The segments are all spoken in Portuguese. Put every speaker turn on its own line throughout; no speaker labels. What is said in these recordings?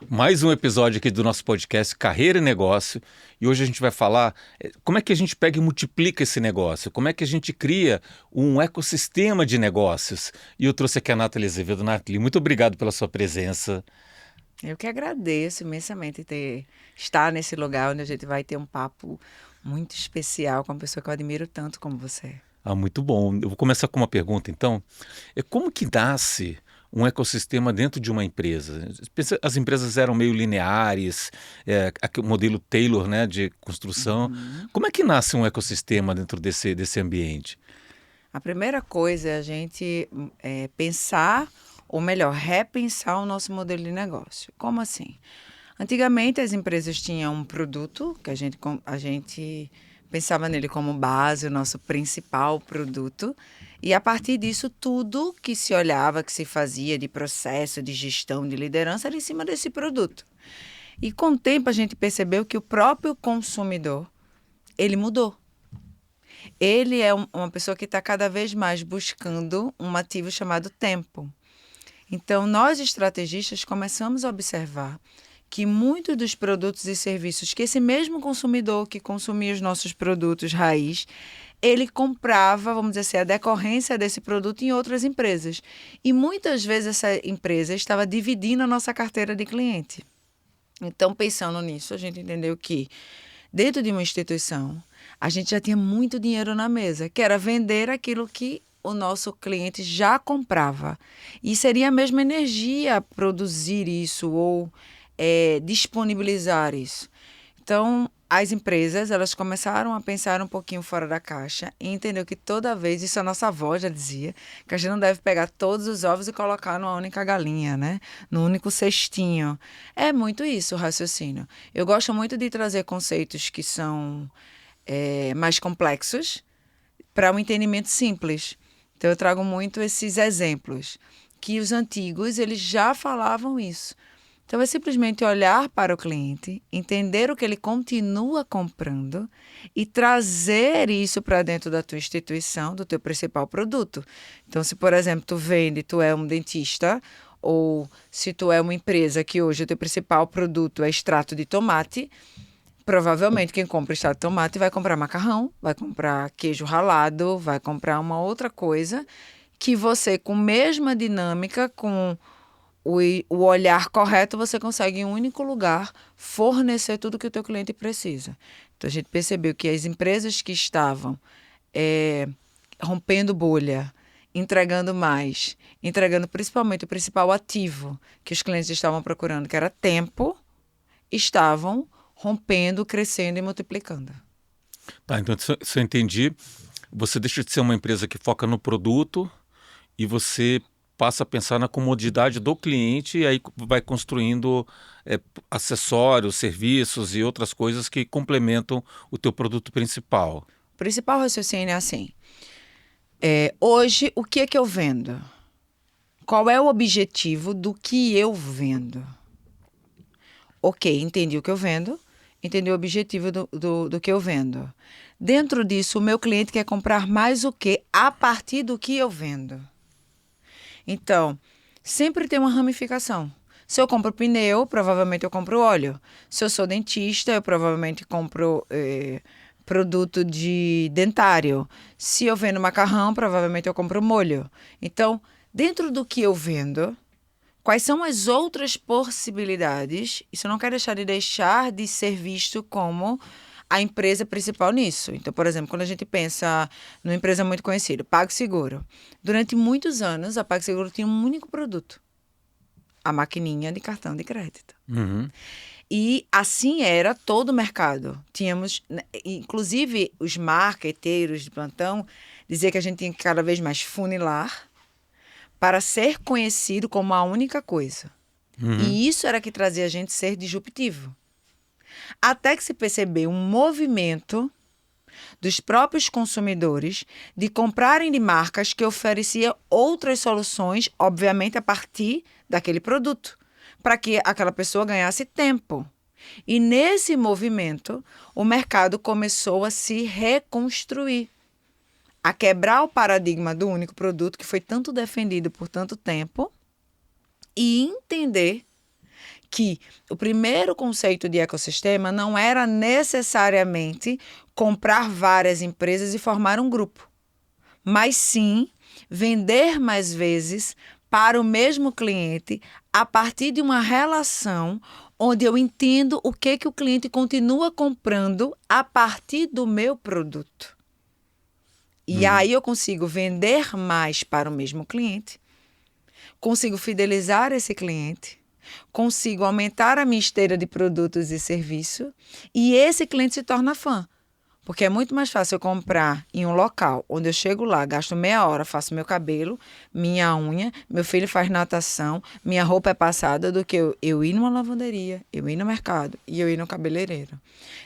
Mais um episódio aqui do nosso podcast Carreira e Negócio. E hoje a gente vai falar como é que a gente pega e multiplica esse negócio, como é que a gente cria um ecossistema de negócios. E eu trouxe aqui a Nathalie Azevedo. Nathalie, muito obrigado pela sua presença.
Eu que agradeço imensamente estar nesse lugar onde a gente vai ter um papo muito especial com uma pessoa que eu admiro tanto como você.
Ah, muito bom. Eu vou começar com uma pergunta, então. Como que nasce um ecossistema dentro de uma empresa? As empresas eram meio lineares, o modelo Taylor, né, de construção.
Uhum.
Como é que nasce um ecossistema dentro desse ambiente?
A primeira coisa é a gente pensar, ou melhor, repensar o nosso modelo de negócio. Como assim? Antigamente as empresas tinham um produto que a gente pensava nele como base, o nosso principal produto, e a partir disso tudo que se olhava, que se fazia de processo, de gestão, de liderança era em cima desse produto. E com o tempo a gente percebeu que o próprio consumidor, ele mudou. Ele é uma pessoa que está cada vez mais buscando um ativo chamado tempo. Então, nós estrategistas começamos a observar que muitos dos produtos e serviços que esse mesmo consumidor que consumia os nossos produtos raiz, ele comprava, vamos dizer assim, a decorrência desse produto em outras empresas. E muitas vezes essa empresa estava dividindo a nossa carteira de cliente. Então, pensando nisso, a gente entendeu que dentro de uma instituição, a gente já tinha muito dinheiro na mesa, que era vender aquilo que o nosso cliente já comprava. E seria a mesma energia produzir isso ou disponibilizar isso. Então, as empresas, elas começaram a pensar um pouquinho fora da caixa e entendeu que toda vez, isso a nossa avó já dizia, que a gente não deve pegar todos os ovos e colocar numa única galinha, né? Num único cestinho. É muito isso o raciocínio. Eu gosto muito de trazer conceitos que são mais complexos para um entendimento simples. Então, eu trago muito esses exemplos, que os antigos, eles já falavam isso. Então, é simplesmente olhar para o cliente, entender o que ele continua comprando e trazer isso para dentro da tua instituição, do teu principal produto. Então, se, por exemplo, tu é um dentista, ou se tu é uma empresa que hoje o teu principal produto é extrato de tomate, provavelmente quem compra extrato de tomate vai comprar macarrão, vai comprar queijo ralado, vai comprar uma outra coisa que você, com mesma dinâmica, com o olhar correto, você consegue em um único lugar fornecer tudo que o teu cliente precisa. Então, a gente percebeu que as empresas que estavam rompendo bolha, entregando mais, entregando principalmente o principal ativo que os clientes estavam procurando, que era tempo, estavam rompendo, crescendo e multiplicando.
Tá, então, se eu entendi, você deixa de ser uma empresa que foca no produto e você passa a pensar na comodidade do cliente e aí vai construindo acessórios, serviços e outras coisas que complementam o teu produto principal.
O principal raciocínio é assim: hoje, o que é que eu vendo? Qual é o objetivo do que eu vendo? Ok, entendi o que eu vendo, entendi o objetivo do que eu vendo. Dentro disso, o meu cliente quer comprar mais o que a partir do que eu vendo. Então, sempre tem uma ramificação. Se eu compro pneu, provavelmente eu compro óleo. Se eu sou dentista, eu provavelmente compro produto de dentário. Se eu vendo macarrão, provavelmente eu compro molho. Então, dentro do que eu vendo, quais são as outras possibilidades? Isso não quer deixar de ser visto como a empresa principal nisso. Então, por exemplo, quando a gente pensa numa empresa muito conhecida, PagSeguro. Durante muitos anos, a PagSeguro tinha um único produto: a maquininha de cartão de crédito.
Uhum.
E assim era todo o mercado. Tínhamos, inclusive, os marqueteiros de plantão diziam que a gente tinha que cada vez mais funilar para ser conhecido como a única coisa.
Uhum.
E isso era que trazia a gente ser disruptivo. Até que se percebeu um movimento dos próprios consumidores de comprarem de marcas que ofereciam outras soluções, obviamente a partir daquele produto, para que aquela pessoa ganhasse tempo. E nesse movimento, o mercado começou a se reconstruir, a quebrar o paradigma do único produto que foi tanto defendido por tanto tempo e entender que o primeiro conceito de ecossistema não era necessariamente comprar várias empresas e formar um grupo, mas sim vender mais vezes para o mesmo cliente a partir de uma relação onde eu entendo o que o cliente continua comprando a partir do meu produto. E aí eu consigo vender mais para o mesmo cliente, consigo fidelizar esse cliente, consigo aumentar a minha esteira de produtos e serviços e esse cliente se torna fã. Porque é muito mais fácil eu comprar em um local onde eu chego lá, gasto meia hora, faço meu cabelo, minha unha, meu filho faz natação, minha roupa é passada, do que eu ir numa lavanderia, eu ir no mercado e eu ir no cabeleireiro.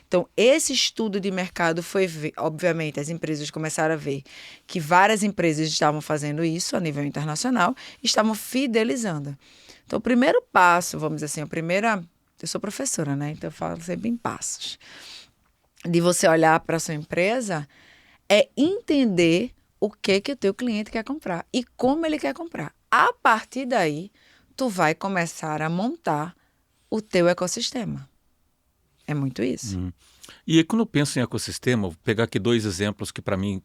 Então, esse estudo de mercado foi, obviamente, as empresas começaram a ver que várias empresas estavam fazendo isso a nível internacional e estavam fidelizando. Então, o primeiro passo, vamos dizer assim, eu sou professora, né? Então eu falo sempre em passos. De você olhar para a sua empresa é entender o que o teu cliente quer comprar e como ele quer comprar. A partir daí, tu vai começar a montar o teu ecossistema. É muito isso.
E aí, quando eu penso em ecossistema, vou pegar aqui 2 exemplos que para mim,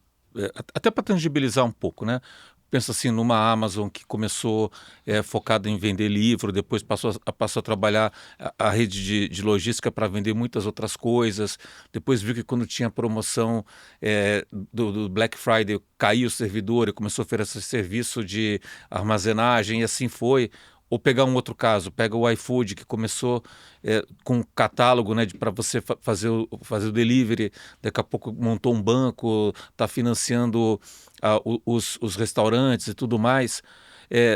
até para tangibilizar um pouco, né? Penso assim numa Amazon que começou focada em vender livro, depois passou a trabalhar a rede de logística para vender muitas outras coisas, depois viu que quando tinha promoção do Black Friday caiu o servidor e começou a oferecer serviço de armazenagem e assim foi. Ou pegar um outro caso, pega o iFood, que começou com um catálogo, né, para você fazer o delivery, daqui a pouco montou um banco, está financiando os restaurantes e tudo mais.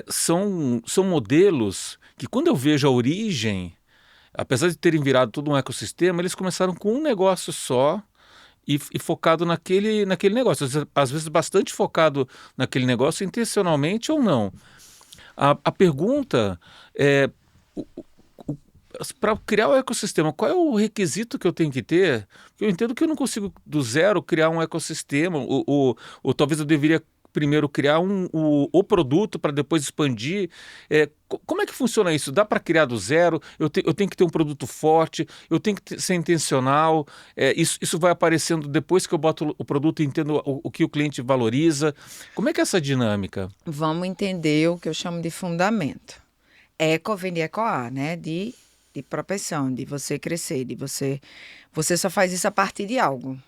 São modelos que, quando eu vejo a origem, apesar de terem virado todo um ecossistema, eles começaram com um negócio só e focado naquele negócio. Às vezes bastante focado naquele negócio, intencionalmente ou não. A pergunta é, para criar o ecossistema, qual é o requisito que eu tenho que ter? Porque eu entendo que eu não consigo, do zero, criar um ecossistema, ou talvez eu deveria primeiro criar o produto para depois expandir. Como é que funciona isso? Dá para criar do zero? Eu tenho que ter um produto forte? Eu tenho que ser intencional? Isso vai aparecendo depois que eu boto o produto e entendo o que o cliente valoriza? Como é que é essa dinâmica?
Vamos entender o que eu chamo de fundamento. Eco vem de ecoar, né? De propensão, de você crescer, de você só faz isso a partir de algo,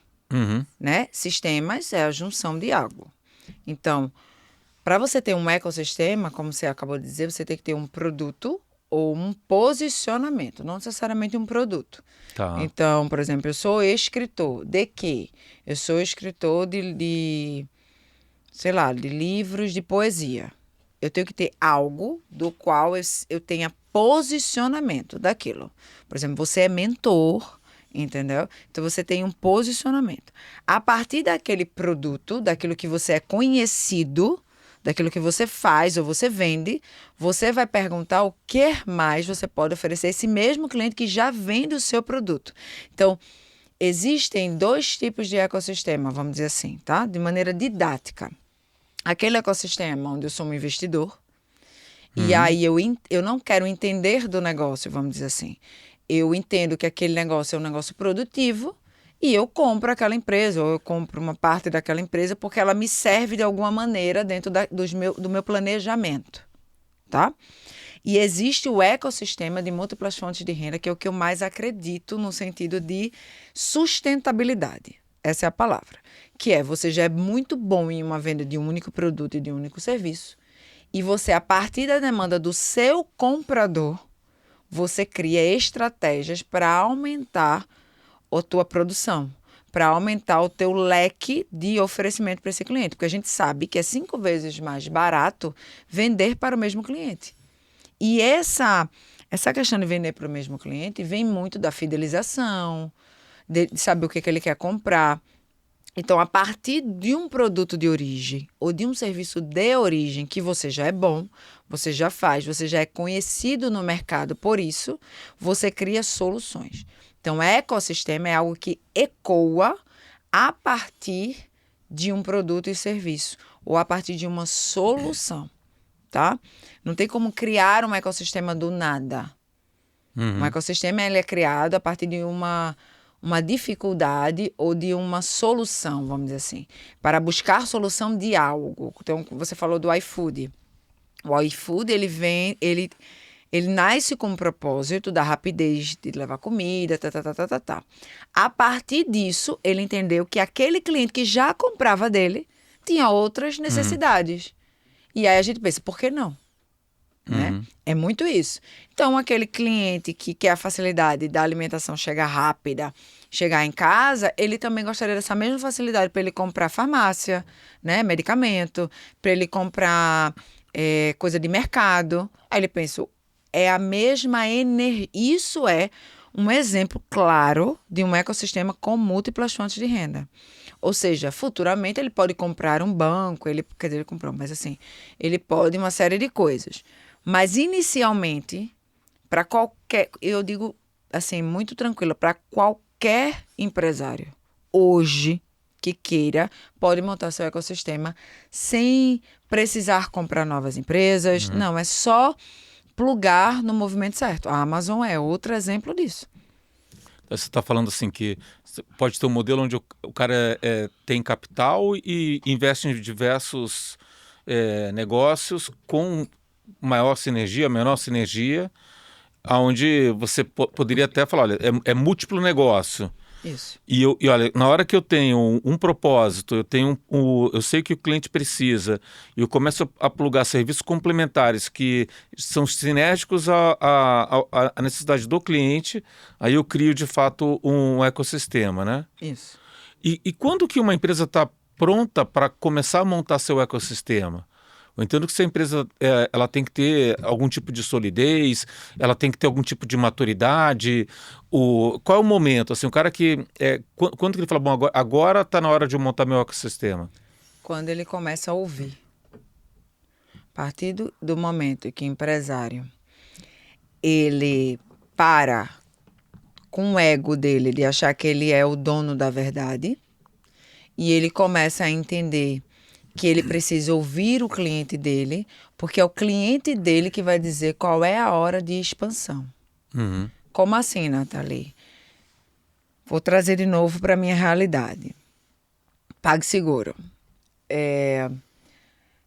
né? Sistemas é a junção de algo. Então, para você ter um ecossistema, como você acabou de dizer, você tem que ter um produto ou um posicionamento, não necessariamente um produto.
Tá.
Então, por exemplo, eu sou escritor de quê? Eu sou escritor sei lá, de livros de poesia. Eu tenho que ter algo do qual eu tenha posicionamento daquilo. Por exemplo, você é mentor, entendeu? Então, você tem um posicionamento. A partir daquele produto, daquilo que você é conhecido, daquilo que você faz ou você vende, você vai perguntar o que mais você pode oferecer a esse mesmo cliente que já vende o seu produto. Então, existem 2 tipos de ecossistema, vamos dizer assim, tá? De maneira didática. Aquele ecossistema onde eu sou um investidor, e aí eu não quero entender do negócio, vamos dizer assim. Eu entendo que aquele negócio é um negócio produtivo e eu compro aquela empresa, ou eu compro uma parte daquela empresa porque ela me serve de alguma maneira dentro do meu planejamento, tá? E existe o ecossistema de múltiplas fontes de renda, que é o que eu mais acredito no sentido de sustentabilidade. Essa é a palavra. Que é, você já é muito bom em uma venda de um único produto e de um único serviço. E você, a partir da demanda do seu comprador, você cria estratégias para aumentar a tua produção, para aumentar o teu leque de oferecimento para esse cliente. Porque a gente sabe que é 5 vezes mais barato vender para o mesmo cliente. E essa questão de vender para o mesmo cliente vem muito da fidelização, de saber o que ele quer comprar. Então, a partir de um produto de origem ou de um serviço de origem que você já é bom, você já faz, você já é conhecido no mercado por isso, você cria soluções. Então, ecossistema é algo que ecoa a partir de um produto e serviço ou a partir de uma solução, tá? Não tem como criar um ecossistema do nada. Um ecossistema ele é criado a partir de uma dificuldade ou de uma solução, vamos dizer assim, para buscar solução de algo. Então, você falou do iFood. O iFood, ele nasce com o propósito da rapidez de levar comida, tá. A partir disso, ele entendeu que aquele cliente que já comprava dele tinha outras necessidades. E aí a gente pensa, por que não? Né? É muito isso. Então, aquele cliente que quer a facilidade da alimentação chegar rápida, chegar em casa, ele também gostaria dessa mesma facilidade para ele comprar farmácia, né? Medicamento, para ele comprar coisa de mercado. Aí ele pensa, é a mesma energia. Isso é um exemplo claro de um ecossistema com múltiplas fontes de renda. Ou seja, futuramente ele pode comprar um banco, ele comprou, mas assim, ele pode uma série de coisas. Mas inicialmente, para qualquer, eu digo assim, muito tranquilo, para qualquer empresário hoje que queira, pode montar seu ecossistema sem precisar comprar novas empresas. Não, é só plugar no movimento certo. A Amazon é outro exemplo disso.
Você está falando assim que pode ter um modelo onde o cara tem capital e investe em diversos negócios com maior sinergia, menor sinergia, onde você poderia até falar, olha, é múltiplo negócio.
Isso.
E olha, na hora que eu tenho um propósito, eu sei o que o cliente precisa, e eu começo a plugar serviços complementares que são sinérgicos à necessidade do cliente, aí eu crio de fato um ecossistema, né?
Isso.
E quando que uma empresa está pronta para começar a montar seu ecossistema? Eu entendo que essa empresa ela tem que ter algum tipo de solidez, ela tem que ter algum tipo de maturidade. Qual é o momento? Assim, o cara que... quando que ele fala, bom, agora está na hora de eu montar meu ecossistema?
Quando ele começa a ouvir. A partir do momento que o empresário ele para com o ego dele de achar que ele é o dono da verdade e ele começa a entender que ele precisa ouvir o cliente dele, porque é o cliente dele que vai dizer qual é a hora de expansão. Como assim, Nathalie? Vou trazer de novo para a minha realidade. PagSeguro.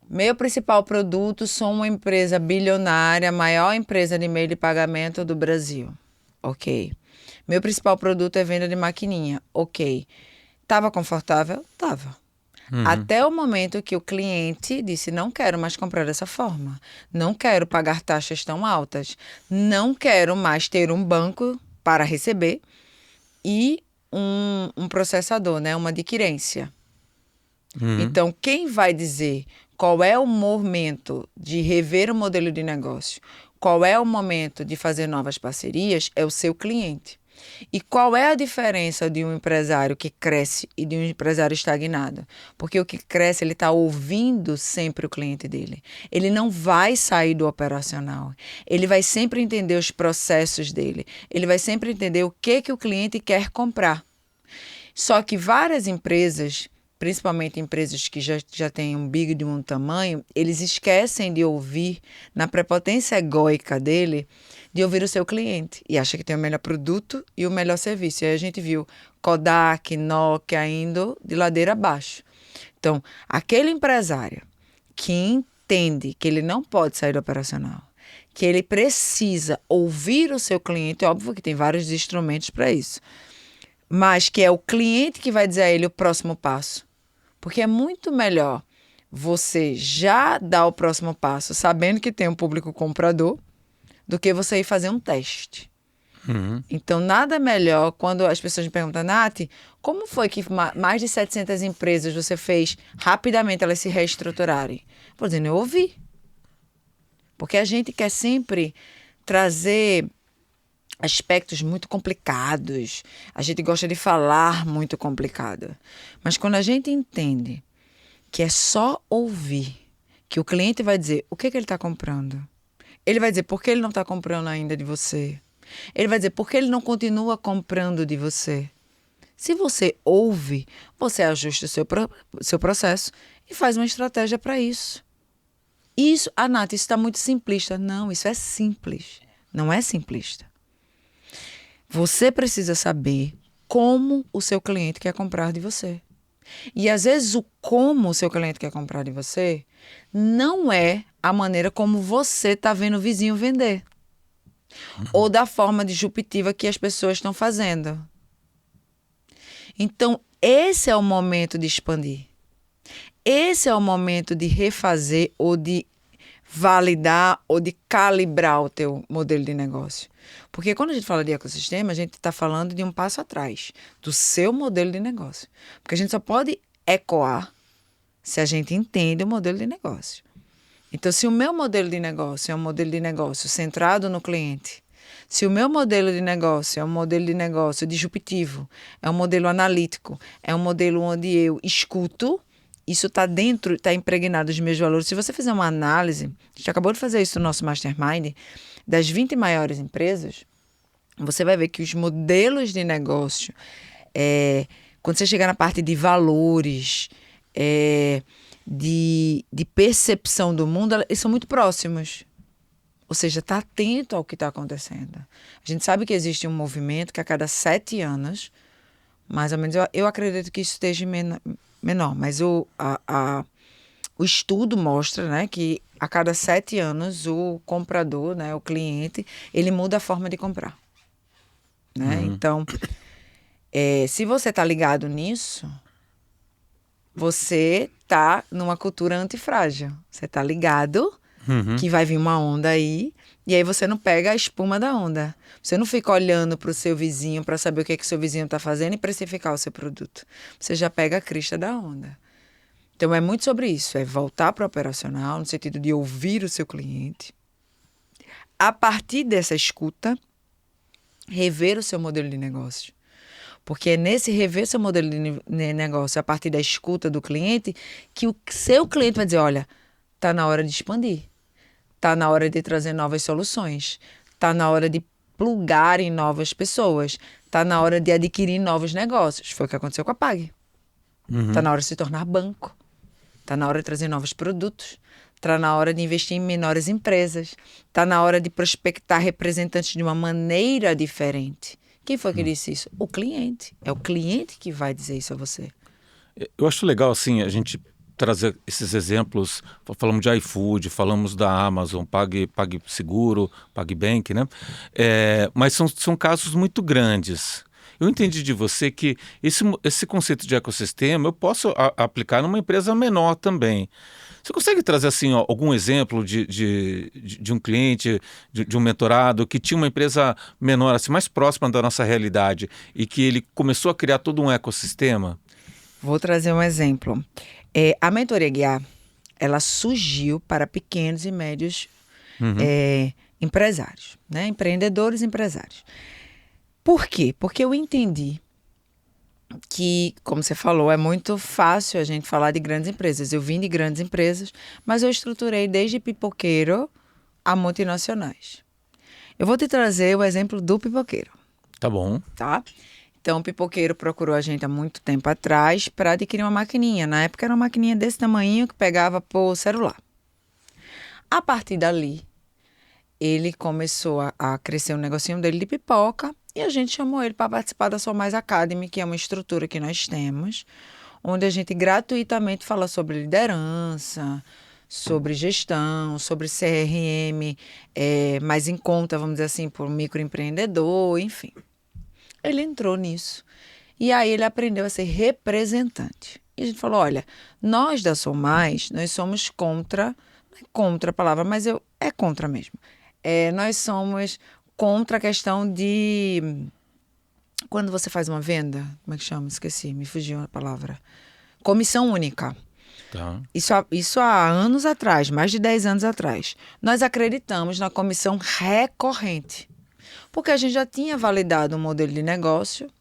Meu principal produto, sou uma empresa bilionária, maior empresa de meio de pagamento do Brasil. Ok. Meu principal produto é venda de maquininha. Ok. Estava confortável? Estava. Até o momento que o cliente disse, não quero mais comprar dessa forma. Não quero pagar taxas tão altas. Não quero mais ter um banco para receber e um processador, né? Uma adquirência. Então, quem vai dizer qual é o momento de rever o modelo de negócio, qual é o momento de fazer novas parcerias, é o seu cliente. E qual é a diferença de um empresário que cresce e de um empresário estagnado? Porque o que cresce, ele está ouvindo sempre o cliente dele. Ele não vai sair do operacional. Ele vai sempre entender os processos dele. Ele vai sempre entender o que o cliente quer comprar. Só que várias empresas, principalmente empresas que já têm um big de um tamanho, eles esquecem de ouvir, na prepotência egóica dele, de ouvir o seu cliente. E acha que tem o melhor produto e o melhor serviço. E aí a gente viu Kodak, Nokia indo de ladeira abaixo. Então, aquele empresário que entende que ele não pode sair do operacional, que ele precisa ouvir o seu cliente, óbvio que tem vários instrumentos para isso, mas que é o cliente que vai dizer a ele o próximo passo. Porque é muito melhor você já dar o próximo passo sabendo que tem um público comprador do que você ir fazer um teste. Então, nada melhor quando as pessoas me perguntam, Nath, como foi que mais de 700 empresas você fez rapidamente elas se reestruturarem? Por exemplo, eu ouvi. Porque a gente quer sempre trazer aspectos muito complicados. A gente gosta de falar muito complicado. Mas quando a gente entende que é só ouvir, que o cliente vai dizer o que ele está comprando. Ele vai dizer por que ele não está comprando ainda de você. Ele vai dizer por que ele não continua comprando de você. Se você ouve, você ajusta o seu processo e faz uma estratégia para isso. Nath, isso está muito simplista. Não, isso é simples. Não é simplista. Você precisa saber como o seu cliente quer comprar de você. E às vezes o como o seu cliente quer comprar de você não é a maneira como você está vendo o vizinho vender. Ou da forma disruptiva que as pessoas estão fazendo. Então, esse é o momento de expandir. Esse é o momento de refazer ou de validar ou de calibrar o teu modelo de negócio. Porque quando a gente fala de ecossistema, a gente está falando de um passo atrás, do seu modelo de negócio. Porque a gente só pode ecoar se a gente entende o modelo de negócio. Então, se o meu modelo de negócio é um modelo de negócio centrado no cliente, se o meu modelo de negócio é um modelo de negócio disruptivo, é um modelo analítico, é um modelo onde eu escuto, isso está dentro, está impregnado dos meus valores. Se você fizer uma análise, a gente acabou de fazer isso no nosso Mastermind, das 20 maiores empresas, você vai ver que os modelos de negócio, quando você chegar na parte de valores, de percepção do mundo, eles são muito próximos. Ou seja, está atento ao que está acontecendo. A gente sabe que existe um movimento que a cada 7 anos, mais ou menos, eu acredito que isso esteja menor, mas o estudo mostra, né, que a cada 7 anos o comprador, né, o cliente, ele muda a forma de comprar. Né? Então, se você está ligado nisso, você está numa cultura antifrágil. Você está ligado que vai vir uma onda aí, e aí você não pega a espuma da onda. Você não fica olhando para o seu vizinho para saber o que o seu vizinho está fazendo e precificar o seu produto. Você já pega a crista da onda. Então, é muito sobre isso. É voltar para o operacional, no sentido de ouvir o seu cliente. A partir dessa escuta, rever o seu modelo de negócio. Porque é nesse rever seu modelo de negócio, a partir da escuta do cliente, que o seu cliente vai dizer, olha, está na hora de expandir. Está na hora de trazer novas soluções. Está na hora de plugar em novas pessoas. Está na hora de adquirir novos negócios. Foi o que aconteceu com a Pag. Está na hora de se tornar banco. Está na hora de trazer novos produtos. Está na hora de investir em menores empresas. Está na hora de prospectar representantes de uma maneira diferente. Quem foi que disse isso? O cliente. É o cliente que vai dizer isso a você.
Eu acho legal, assim, a gente trazer esses exemplos. Falamos de iFood, falamos da Amazon, PagSeguro, PagBank, né? Mas são casos muito grandes. Eu entendi de você que esse conceito de ecossistema eu posso aplicar numa empresa menor também. Você consegue trazer assim, algum exemplo de um cliente, de um mentorado que tinha uma empresa menor, assim, mais próxima da nossa realidade e que ele começou a criar todo um ecossistema?
Vou trazer um exemplo. A mentoria Guiar, ela surgiu para pequenos e médios empresários, né? Empreendedores e empresários. Por quê? Porque eu entendi que, como você falou, é muito fácil a gente falar de grandes empresas. Eu vim de grandes empresas, mas eu estruturei desde pipoqueiro a multinacionais. Eu vou te trazer o exemplo do pipoqueiro.
Tá bom.
Tá? Então, o pipoqueiro procurou a gente há muito tempo atrás para adquirir uma maquininha. Na época, era uma maquininha desse tamanho que pegava por celular. A partir dali, ele começou a crescer um negocinho dele de pipoca e a gente chamou ele para participar da Sou Mais Academy, que é uma estrutura que nós temos, onde a gente gratuitamente fala sobre liderança, sobre gestão, sobre CRM, mais em conta, vamos dizer assim, por microempreendedor, enfim. Ele entrou nisso. E aí ele aprendeu a ser representante. E a gente falou, olha, nós da Sou Mais, nós somos contra, não é contra a palavra, mas é contra mesmo. Nós somos contra a questão de... Quando você faz uma venda, como é que chama? Esqueci, me fugiu a palavra. Comissão única.
Tá.
Isso há anos atrás, mais de 10 anos atrás. Nós acreditamos na comissão recorrente. Porque a gente já tinha validado um modelo de negócio,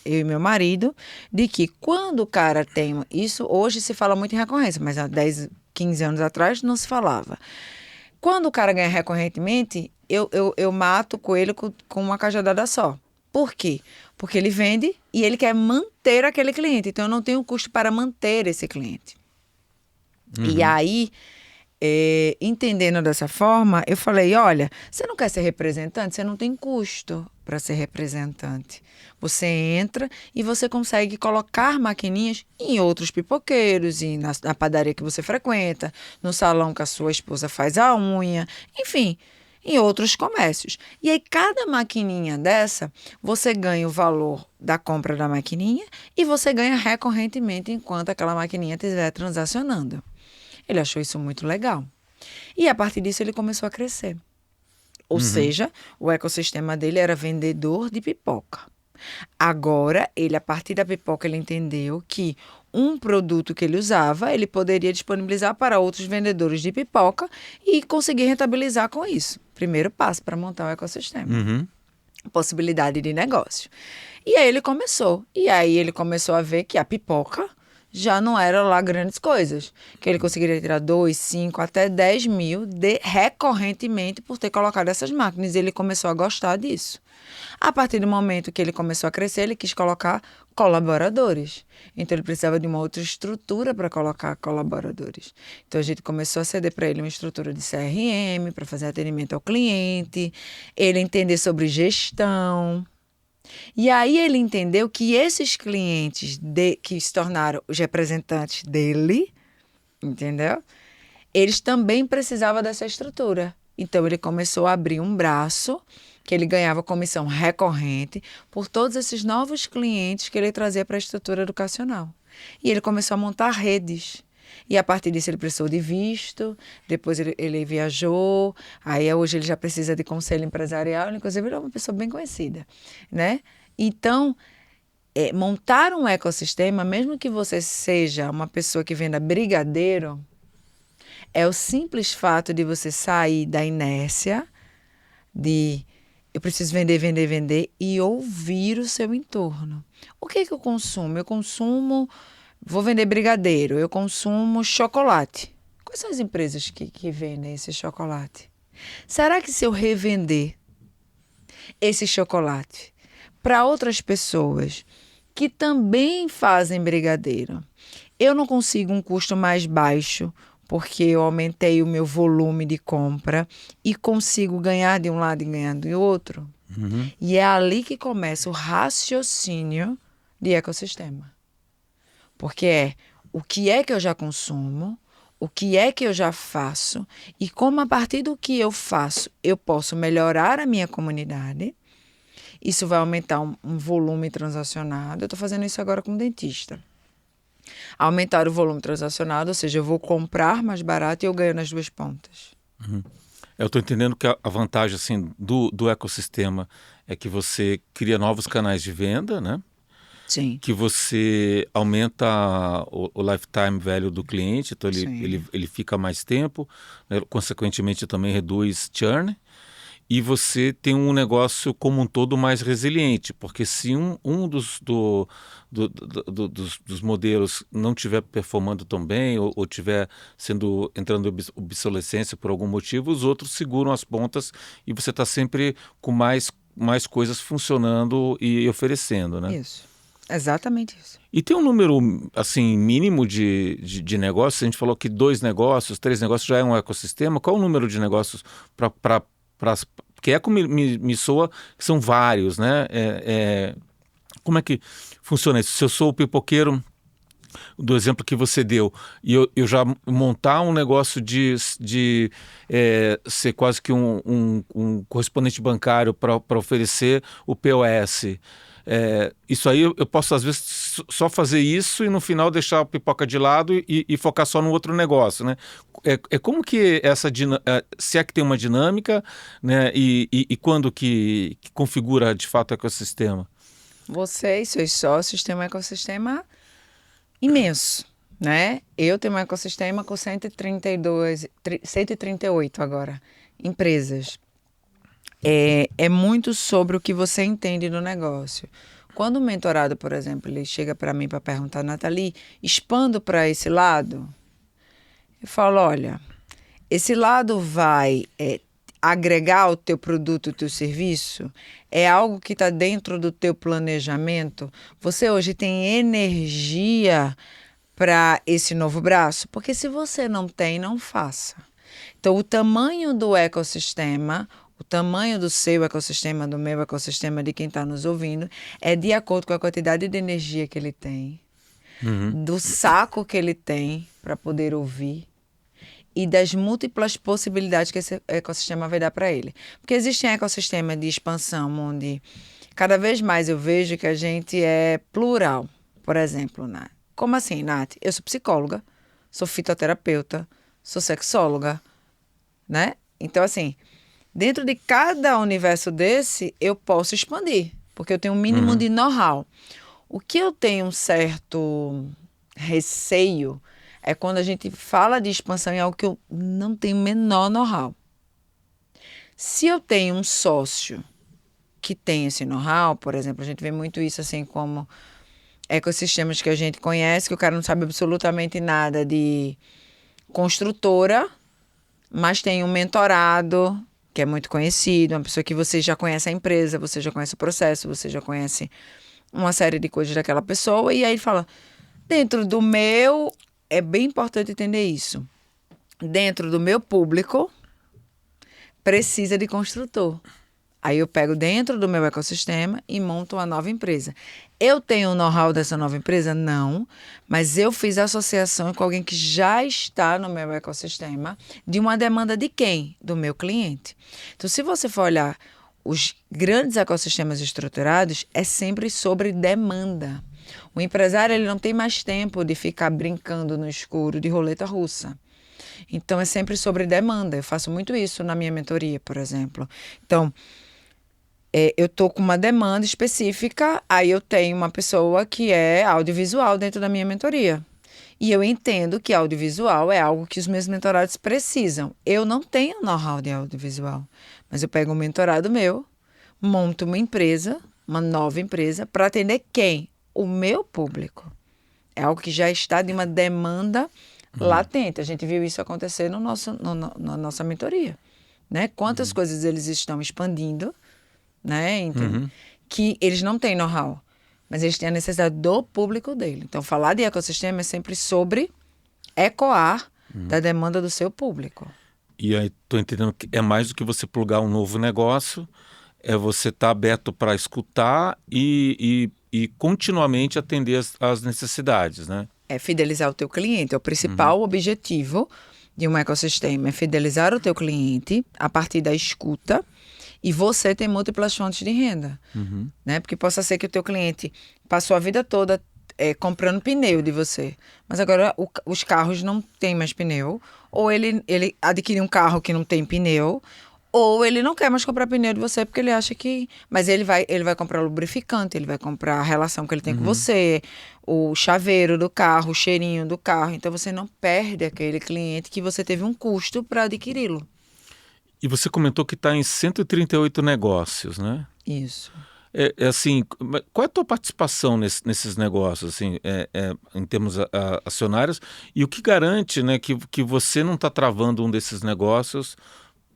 eu e meu marido, de que quando o cara tem... Isso hoje se fala muito em recorrência, mas há 10, 15 anos atrás não se falava. Quando o cara ganha recorrentemente, eu mato o coelho com uma cajadada só. Por quê? Porque ele vende e ele quer manter aquele cliente. Então, eu não tenho custo para manter esse cliente. E aí... entendendo dessa forma, eu falei, olha, você não quer ser representante, você não tem custo para ser representante. Você entra e você consegue colocar maquininhas em outros pipoqueiros, e na padaria que você frequenta, no salão que a sua esposa faz a unha, enfim, em outros comércios. E aí, cada maquininha dessa, você ganha o valor da compra da maquininha e você ganha recorrentemente enquanto aquela maquininha estiver transacionando. Ele achou isso muito legal. E a partir disso ele começou a crescer. Ou seja, o ecossistema dele era vendedor de pipoca. Agora, ele, a partir da pipoca, ele entendeu que um produto que ele usava, ele poderia disponibilizar para outros vendedores de pipoca e conseguir rentabilizar com isso. Primeiro passo para montar o ecossistema. Possibilidade de negócio. E aí ele começou. E aí ele começou a ver que a pipoca já não era lá grandes coisas. Que ele conseguiria tirar 2, 5, até 10 mil recorrentemente por ter colocado essas máquinas. E ele começou a gostar disso. A partir do momento que ele começou a crescer, ele quis colocar colaboradores. Então, ele precisava de uma outra estrutura para colocar colaboradores. Então, a gente começou a ceder para ele uma estrutura de CRM, para fazer atendimento ao cliente, ele entender sobre gestão. E aí, ele entendeu que esses clientes que se tornaram os representantes dele, entendeu? Eles também precisavam dessa estrutura. Então, ele começou a abrir um braço que ele ganhava comissão recorrente por todos esses novos clientes que ele trazia para a estrutura educacional. E ele começou a montar redes. E a partir disso ele precisou de visto, depois ele viajou, aí hoje ele já precisa de conselho empresarial, ele, inclusive ele é uma pessoa bem conhecida, né? Então, montar um ecossistema, mesmo que você seja uma pessoa que venda brigadeiro, é o simples fato de você sair da inércia de eu preciso vender, vender, vender e ouvir o seu entorno. O que eu consumo? Eu consumo, vou vender brigadeiro, eu consumo chocolate. Quais são as empresas que vendem esse chocolate? Será que se eu revender esse chocolate para outras pessoas que também fazem brigadeiro, eu não consigo um custo mais baixo porque eu aumentei o meu volume de compra e consigo ganhar de um lado e ganhar do outro? E é ali que começa o raciocínio de ecossistema. Porque o que é que eu já consumo, o que é que eu já faço e como a partir do que eu faço eu posso melhorar a minha comunidade. Isso vai aumentar um volume transacionado. Eu estou fazendo isso agora com um dentista. Aumentar o volume transacionado, ou seja, eu vou comprar mais barato e eu ganho nas duas pontas.
Eu estou entendendo que a vantagem assim, do ecossistema é que você cria novos canais de venda, né?
Sim.
Que você aumenta o lifetime value do cliente, então ele fica mais tempo, né? Consequentemente também reduz churn. E você tem um negócio como um todo mais resiliente, porque se um dos modelos não estiver performando tão bem ou estiver entrando em obsolescência por algum motivo, os outros seguram as pontas e você está sempre com mais coisas funcionando e oferecendo, né?
Isso, exatamente isso.
E tem um número assim mínimo de negócios? A gente falou que 2 negócios, 3 negócios já é um ecossistema. Qual o número de negócios para porque eco me soa que são vários, né? Como é que funciona isso? Se eu sou o pipoqueiro do exemplo que você deu, e eu já montar um negócio de ser quase que um correspondente bancário para oferecer o POS. Isso aí eu posso às vezes só fazer isso e no final deixar a pipoca de lado e focar só no outro negócio, né? Como que se é que tem uma dinâmica, né? E quando que configura de fato o ecossistema?
Você e seus sócios têm um ecossistema imenso, né? Eu tenho um ecossistema com 138 agora empresas. É muito sobre o que você entende do negócio. Quando o mentorado, por exemplo, ele chega para mim para perguntar, Nathalie, expando para esse lado, eu falo, olha, esse lado vai agregar o teu produto, o teu serviço? É algo que está dentro do teu planejamento? Você hoje tem energia para esse novo braço? Porque se você não tem, não faça. Então, o tamanho do ecossistema, O tamanho do seu ecossistema, do meu ecossistema, de quem está nos ouvindo, é de acordo com a quantidade de energia que ele tem, do saco que ele tem para poder ouvir e das múltiplas possibilidades que esse ecossistema vai dar para ele. Porque existem ecossistemas de expansão onde cada vez mais eu vejo que a gente é plural. Por exemplo, Nath. Como assim, Nath? Eu sou psicóloga, sou fitoterapeuta, sou sexóloga, né? Então, assim, dentro de cada universo desse, eu posso expandir, porque eu tenho um mínimo de know-how. O que eu tenho um certo receio é quando a gente fala de expansão em algo que eu não tenho o menor know-how. Se eu tenho um sócio que tem esse know-how, por exemplo, a gente vê muito isso assim como ecossistemas que a gente conhece, que o cara não sabe absolutamente nada de construtora, mas tem um mentorado, que é muito conhecido, uma pessoa que você já conhece a empresa, você já conhece o processo, você já conhece uma série de coisas daquela pessoa, e aí ele fala, dentro do meu, é bem importante entender isso, dentro do meu público, precisa de construtor. Aí eu pego dentro do meu ecossistema e monto uma nova empresa. Eu tenho o know-how dessa nova empresa? Não, mas eu fiz associação com alguém que já está no meu ecossistema de uma demanda de quem? Do meu cliente. Então, se você for olhar os grandes ecossistemas estruturados, é sempre sobre demanda. O empresário ele não tem mais tempo de ficar brincando no escuro de roleta russa. Então, é sempre sobre demanda. Eu faço muito isso na minha mentoria, por exemplo. Então, eu estou com uma demanda específica, aí eu tenho uma pessoa que é audiovisual dentro da minha mentoria. E eu entendo que audiovisual é algo que os meus mentorados precisam. Eu não tenho know-how de audiovisual, mas eu pego um mentorado meu, monto uma empresa, uma nova empresa, para atender quem? O meu público. É algo que já está de uma demanda latente. A gente viu isso acontecer na nossa mentoria. Né? Quantas coisas eles estão expandindo, né? Então, que eles não têm know-how, mas eles têm a necessidade do público dele. Então, falar de ecossistema é sempre sobre ecoar da demanda do seu público.
E aí, estou entendendo que é mais do que você plugar um novo negócio, é você estar aberto para escutar e continuamente atender as necessidades, né?
É fidelizar o teu cliente, é o principal objetivo de um ecossistema, é fidelizar o teu cliente a partir da escuta e você tem múltiplas fontes de renda, né? Porque possa ser que o teu cliente passou a vida toda comprando pneu de você, mas agora os carros não têm mais pneu, ou ele adquiriu um carro que não tem pneu, ou ele não quer mais comprar pneu de você porque ele acha que... Mas ele vai comprar lubrificante, ele vai comprar a relação que ele tem com você, o chaveiro do carro, o cheirinho do carro. Então você não perde aquele cliente que você teve um custo para adquiri-lo.
E você comentou que está em 138 negócios, né?
Isso.
Assim, qual é a tua participação nesses negócios, assim, em termos acionários? E o que garante, né, que você não está travando um desses negócios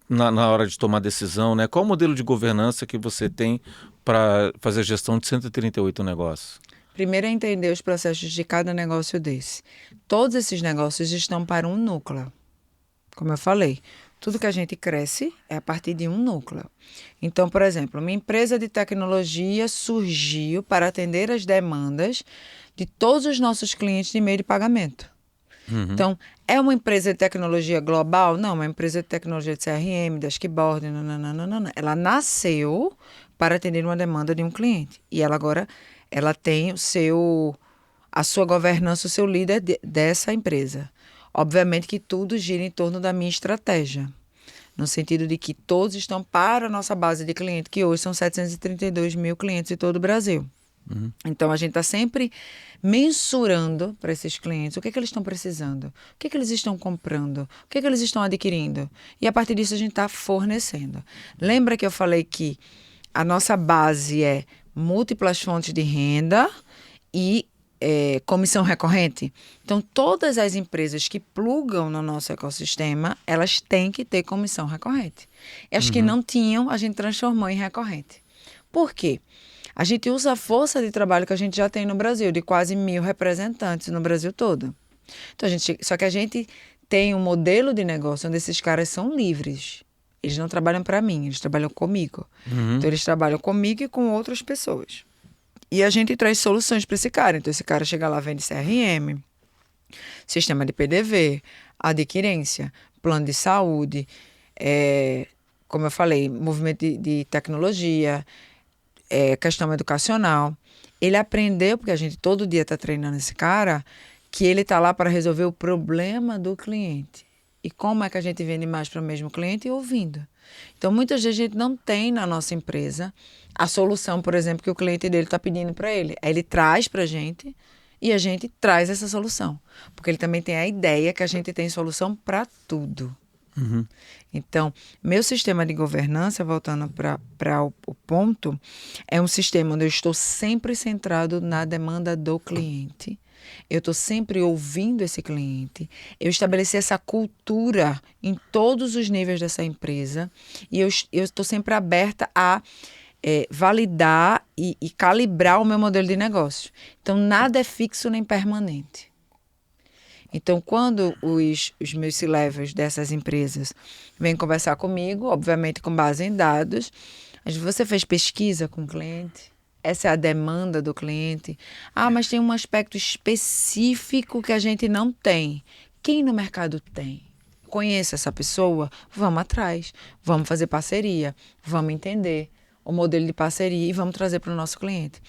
na hora de tomar decisão, né? Qual o modelo de governança que você tem para fazer a gestão de 138 negócios?
Primeiro é entender os processos de cada negócio desse. Todos esses negócios estão para um núcleo. Como eu falei, tudo que a gente cresce é a partir de um núcleo. Então, por exemplo, uma empresa de tecnologia surgiu para atender as demandas de todos os nossos clientes de meio de pagamento. Então, é uma empresa de tecnologia global? Não, é uma empresa de tecnologia de CRM, dashboard, não. Ela nasceu para atender uma demanda de um cliente. E ela agora tem a sua governança, o seu líder dessa empresa. Obviamente que tudo gira em torno da minha estratégia, no sentido de que todos estão para a nossa base de cliente, que hoje são 732 mil clientes em todo o Brasil. Então, a gente está sempre mensurando para esses clientes o que eles estão precisando, o que eles estão comprando, o que eles estão adquirindo. E, a partir disso, a gente está fornecendo. Lembra que eu falei que a nossa base é múltiplas fontes de renda e comissão recorrente? Então, todas as empresas que plugam no nosso ecossistema, elas têm que ter comissão recorrente. E as que não tinham, a gente transformou em recorrente. Por quê? A gente usa a força de trabalho que a gente já tem no Brasil, de quase 1.000 representantes no Brasil todo. Então, só que a gente tem um modelo de negócio onde esses caras são livres. Eles não trabalham para mim, eles trabalham comigo. Então, eles trabalham comigo e com outras pessoas. E a gente traz soluções para esse cara. Então, esse cara chega lá, vende CRM, sistema de PDV, adquirência, plano de saúde, como eu falei, movimento de tecnologia, questão educacional. Ele aprendeu, porque a gente todo dia está treinando esse cara, que ele está lá para resolver o problema do cliente. E como é que a gente vende mais para o mesmo cliente? Ouvindo. Então, muitas vezes a gente não tem na nossa empresa a solução, por exemplo, que o cliente dele está pedindo para ele. Aí ele traz para a gente e a gente traz essa solução. Porque ele também tem a ideia que a gente tem solução para tudo. Então, meu sistema de governança, voltando para o ponto, é um sistema onde eu estou sempre centrado na demanda do cliente. Eu estou sempre ouvindo esse cliente. Eu estabeleci essa cultura em todos os níveis dessa empresa e eu estou sempre aberta a validar e calibrar o meu modelo de negócio. Então, nada é fixo nem permanente. Então, quando os meus C-levels dessas empresas vêm conversar comigo, obviamente com base em dados, você fez pesquisa com o cliente? Essa é a demanda do cliente? Ah, mas tem um aspecto específico que a gente não tem. Quem no mercado tem? Conheça essa pessoa? Vamos atrás, vamos fazer parceria, vamos entender o modelo de parceria e vamos trazer para o nosso cliente.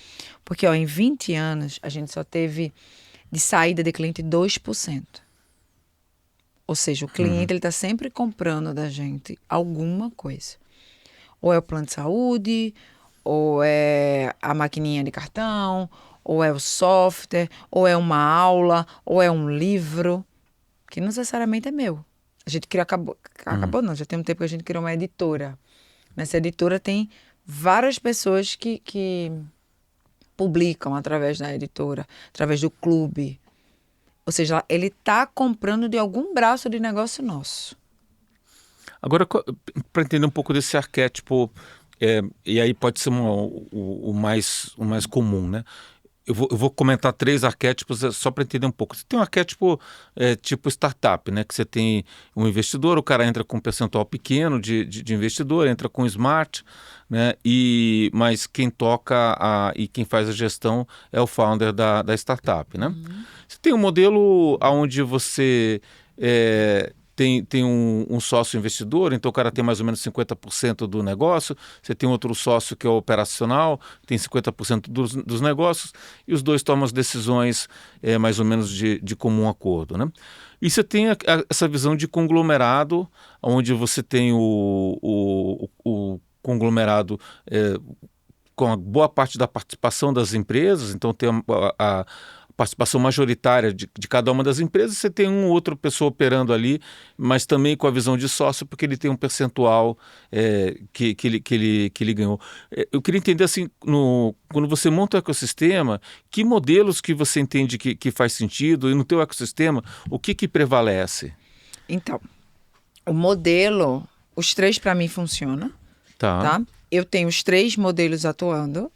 Porque em 20 anos, a gente só teve de saída de cliente 2%. Ou seja, o cliente ele está sempre comprando da gente alguma coisa. Ou é o plano de saúde, ou é a maquininha de cartão, ou é o software, ou é uma aula, ou é um livro, que não necessariamente é meu. A gente criou, acabou não, já tem um tempo que a gente criou uma editora. Nessa editora tem várias pessoas que publicam através da editora, através do clube. Ou seja, ele está comprando de algum braço de negócio nosso.
Agora, para entender um pouco desse arquétipo, e aí pode ser o mais comum, né? Eu vou comentar 3 arquétipos só para entender um pouco. Você tem um arquétipo tipo startup, né? Que você tem um investidor, o cara entra com um percentual pequeno de investidor, entra com smart, né? Mas quem toca e quem faz a gestão é o founder da startup, né? Você tem um modelo onde você tem um sócio investidor, então o cara tem mais ou menos 50% do negócio, você tem outro sócio que é o operacional, tem 50% dos negócios, e os dois tomam as decisões mais ou menos de comum acordo, né? E você tem essa visão de conglomerado, onde você tem o conglomerado com a boa parte da participação das empresas, então tem a participação majoritária de cada uma das empresas, você tem outra pessoa operando ali, mas também com a visão de sócio, porque ele tem um percentual que ele ganhou. Eu queria entender, assim, quando você monta o ecossistema, que modelos que você entende que faz sentido, e no teu ecossistema, o que prevalece?
Então, o modelo, os 3 para mim funcionam, tá? Eu tenho os 3 modelos atuando,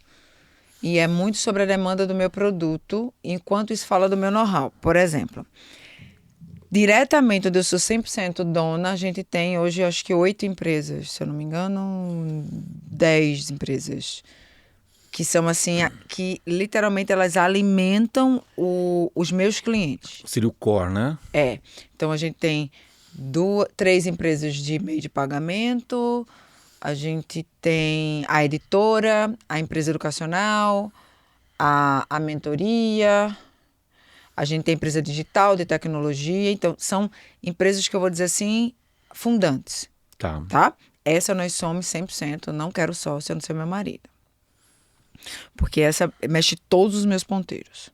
e é muito sobre a demanda do meu produto, enquanto isso fala do meu know-how. Por exemplo, diretamente onde eu sou 100% dona, a gente tem hoje, acho que 8 empresas, se eu não me engano, 10 empresas, que são assim, que literalmente elas alimentam os meus clientes.
Seria o core, né?
Então a gente tem 3 empresas de meio de pagamento, a gente tem a editora, a empresa educacional, a mentoria, a gente tem empresa digital, de tecnologia. Então, são empresas que eu vou dizer assim, fundantes. Tá? Essa nós somos 100%, não quero sócio, a não ser meu marido. Porque essa mexe todos os meus ponteiros.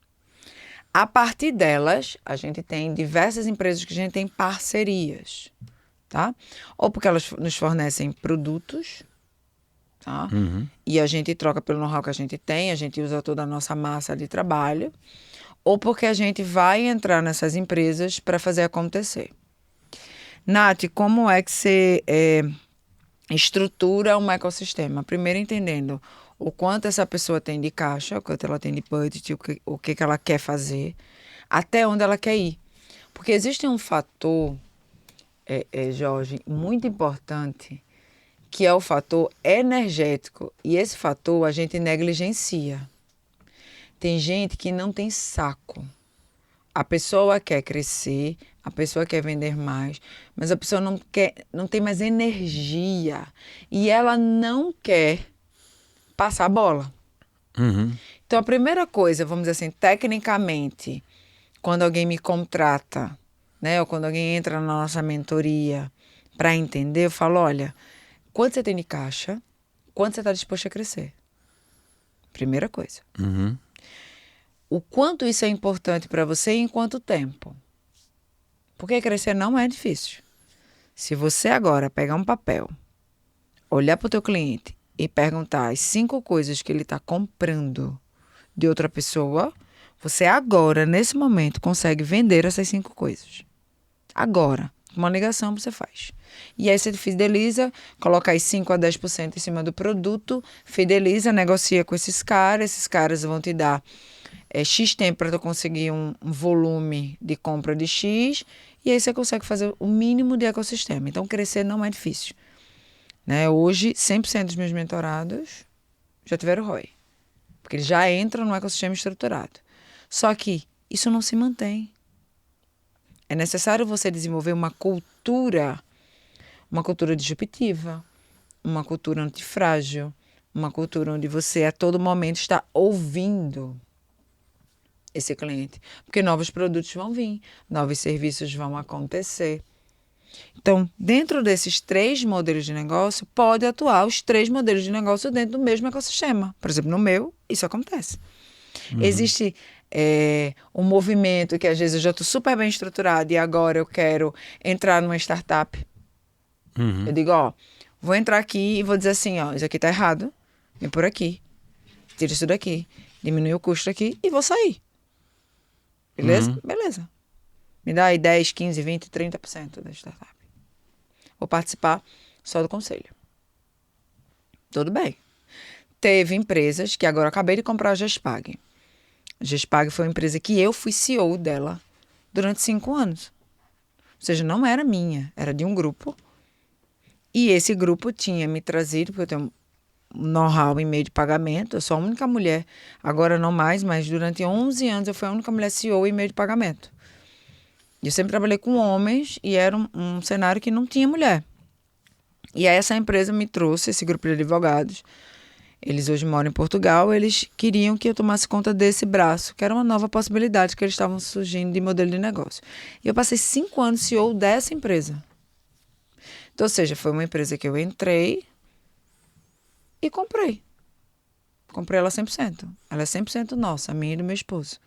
A partir delas, a gente tem diversas empresas que a gente tem parcerias. Tá? Ou porque elas nos fornecem produtos, tá? E a gente troca pelo know-how que a gente tem, a gente usa toda a nossa massa de trabalho, ou porque a gente vai entrar nessas empresas para fazer acontecer. Nath, como é que você estrutura um ecossistema? Primeiro entendendo o quanto essa pessoa tem de caixa, o quanto ela tem de budget, o que ela quer fazer, até onde ela quer ir. Porque existe um fator, Jorge, muito importante que é o fator energético. E esse fator a gente negligencia. Tem gente que não tem saco. A pessoa quer crescer, a pessoa quer vender mais, mas a pessoa não tem mais energia. E ela não quer passar a bola.
Uhum.
Então, a primeira coisa, vamos dizer assim, tecnicamente, quando alguém me contrata, né, ou quando alguém entra na nossa mentoria para entender, eu falo, olha, quanto você tem de caixa, quanto você está disposto a crescer? Primeira coisa.
Uhum.
O quanto isso é importante para você e em quanto tempo? Porque crescer não é difícil. Se você agora pegar um papel, olhar para o teu cliente e perguntar as 5 coisas que ele está comprando de outra pessoa, você agora, nesse momento, consegue vender essas 5 coisas. Agora, uma ligação você faz. E aí você fideliza, coloca aí 5 a 10% em cima do produto, fideliza, negocia com esses caras vão te dar X tempo para tu conseguir um volume de compra de X, e aí você consegue fazer o mínimo de ecossistema. Então, crescer não é difícil. Né? Hoje, 100% dos meus mentorados já tiveram ROI, porque eles já entram no ecossistema estruturado. Só que isso não se mantém. É necessário você desenvolver uma cultura disruptiva, uma cultura antifrágil, uma cultura onde você a todo momento está ouvindo esse cliente. Porque novos produtos vão vir, novos serviços vão acontecer. Então, dentro desses 3 modelos de negócio, pode atuar os 3 modelos de negócio dentro do mesmo ecossistema. Por exemplo, no meu, isso acontece.
Uhum.
Existe um movimento que às vezes eu já estou super bem estruturado e agora eu quero entrar numa startup.
Uhum.
Eu digo, ó, vou entrar aqui e vou dizer assim, ó, isso aqui tá errado, vem por aqui, tira isso daqui, diminui o custo aqui e vou sair. Beleza?
Uhum.
Beleza. Me dá aí 10, 15, 20, 30% da startup. Vou participar só do conselho. Tudo bem. Teve empresas que agora eu acabei de comprar a Gespag. A Gespag foi uma empresa que eu fui CEO dela durante 5 anos. Ou seja, não era minha, era de um grupo. E esse grupo tinha me trazido, porque eu tenho um know-how em meio de pagamento. Eu sou a única mulher, agora não mais, mas durante 11 anos eu fui a única mulher CEO em meio de pagamento. Eu sempre trabalhei com homens e era um cenário que não tinha mulher. E aí essa empresa me trouxe, esse grupo de advogados. Eles hoje moram em Portugal, eles queriam que eu tomasse conta desse braço, que era uma nova possibilidade que eles estavam surgindo de modelo de negócio. E eu passei 5 anos CEO dessa empresa. Então, ou seja, foi uma empresa que eu entrei e comprei. Comprei ela 100%. Ela é 100% nossa, a minha e do meu esposo.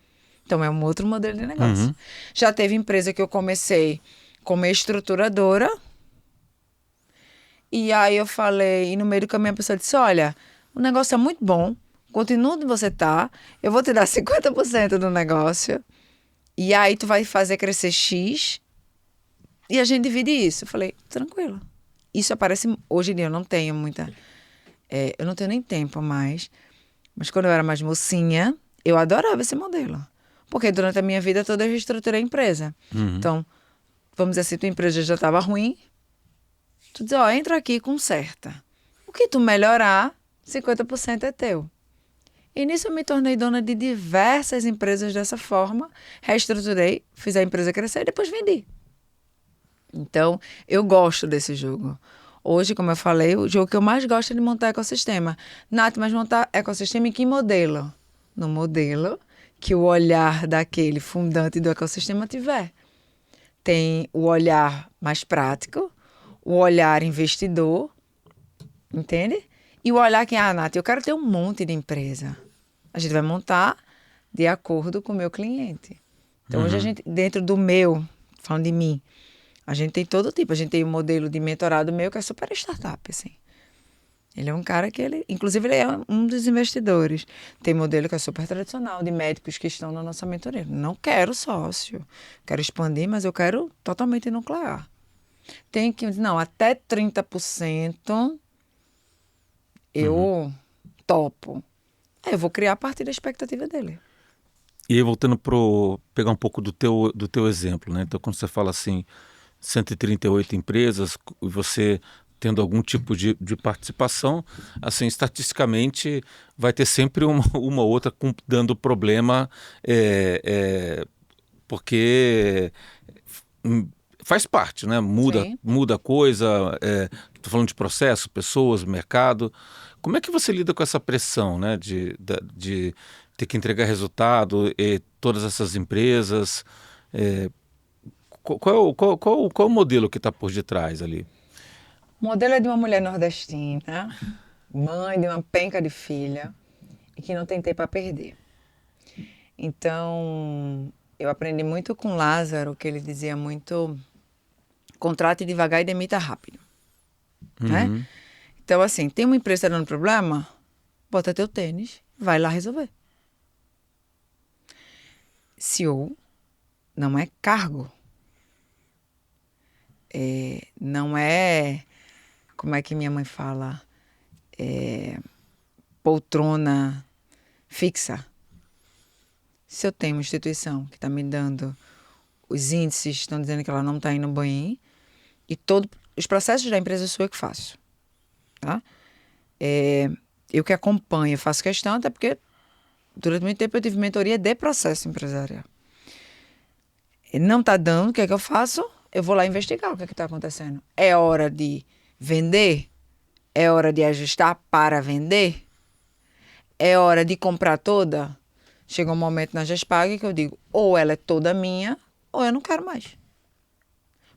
Então, é um outro modelo de negócio.
Uhum.
Já teve empresa que eu comecei como estruturadora. E aí eu falei, e no meio do caminho a pessoa disse, olha, o negócio é muito bom, continua onde você tá, eu vou te dar 50% do negócio, e aí tu vai fazer crescer X, e a gente divide isso. Eu falei, tranquilo. Isso aparece, hoje em dia eu não tenho muita, eu não tenho nem tempo mais, mas quando eu era mais mocinha, eu adorava esse modelo. Porque durante a minha vida toda eu reestruturei a empresa.
Uhum.
Então, vamos dizer assim, tua empresa já estava ruim, tu diz, ó, entra aqui e conserta. O que tu melhorar, 50% é teu. E nisso eu me tornei dona de diversas empresas dessa forma, reestruturei, fiz a empresa crescer e depois vendi. Então, eu gosto desse jogo. Hoje, como eu falei, o jogo que eu mais gosto é de montar ecossistema. Nath, mas montar ecossistema em que modelo? No modelo que o olhar daquele fundante do ecossistema tiver. Tem o olhar mais prático, o olhar investidor, entende? E o olhar que, Nath, eu quero ter um monte de empresa. A gente vai montar de acordo com o meu cliente. Então, hoje a gente, dentro do meu, falando de mim, a gente tem todo tipo. A gente tem um modelo de mentorado meu que é super startup, assim. Ele é um cara que inclusive ele é um dos investidores. Tem modelo que é super tradicional, de médicos que estão na nossa mentoria. Não quero sócio. Quero expandir, mas eu quero totalmente nuclear. Tem que, não, até 30% eu topo. Aí eu vou criar a partir da expectativa dele.
E aí, voltando pegar um pouco do teu exemplo, né? Então, quando você fala assim, 138 empresas, você tendo algum tipo de participação, assim, estatisticamente vai ter sempre uma outra dando problema, porque faz parte, né?
Sim.
Muda a coisa, estou falando de processo, pessoas, mercado. Como é que você lida com essa pressão, né? De ter que entregar resultado, todas essas empresas? Qual o modelo que está por detrás ali?
O modelo é de uma mulher nordestina, mãe de uma penca de filha, e que não tem tempo para perder. Então, eu aprendi muito com Lázaro, que ele dizia muito: contrate devagar e demita rápido, né?
Uhum,
Então, assim, tem uma empresa dando problema, bota teu tênis, vai lá resolver. CEO não é cargo, não é, como é que minha mãe fala, poltrona fixa. Se eu tenho uma instituição que está me dando os índices, estão dizendo que ela não está indo bem, e todos os processos da empresa sou eu que faço, tá? Eu que acompanho, faço questão, até porque durante muito tempo eu tive mentoria de processo empresarial. Não está dando, o que é que eu faço? Eu vou lá investigar o que é que está acontecendo. É hora de vender? É hora de ajustar para vender? É hora de comprar toda? Chega um momento na Gespag que eu digo, ou ela é toda minha, ou eu não quero mais.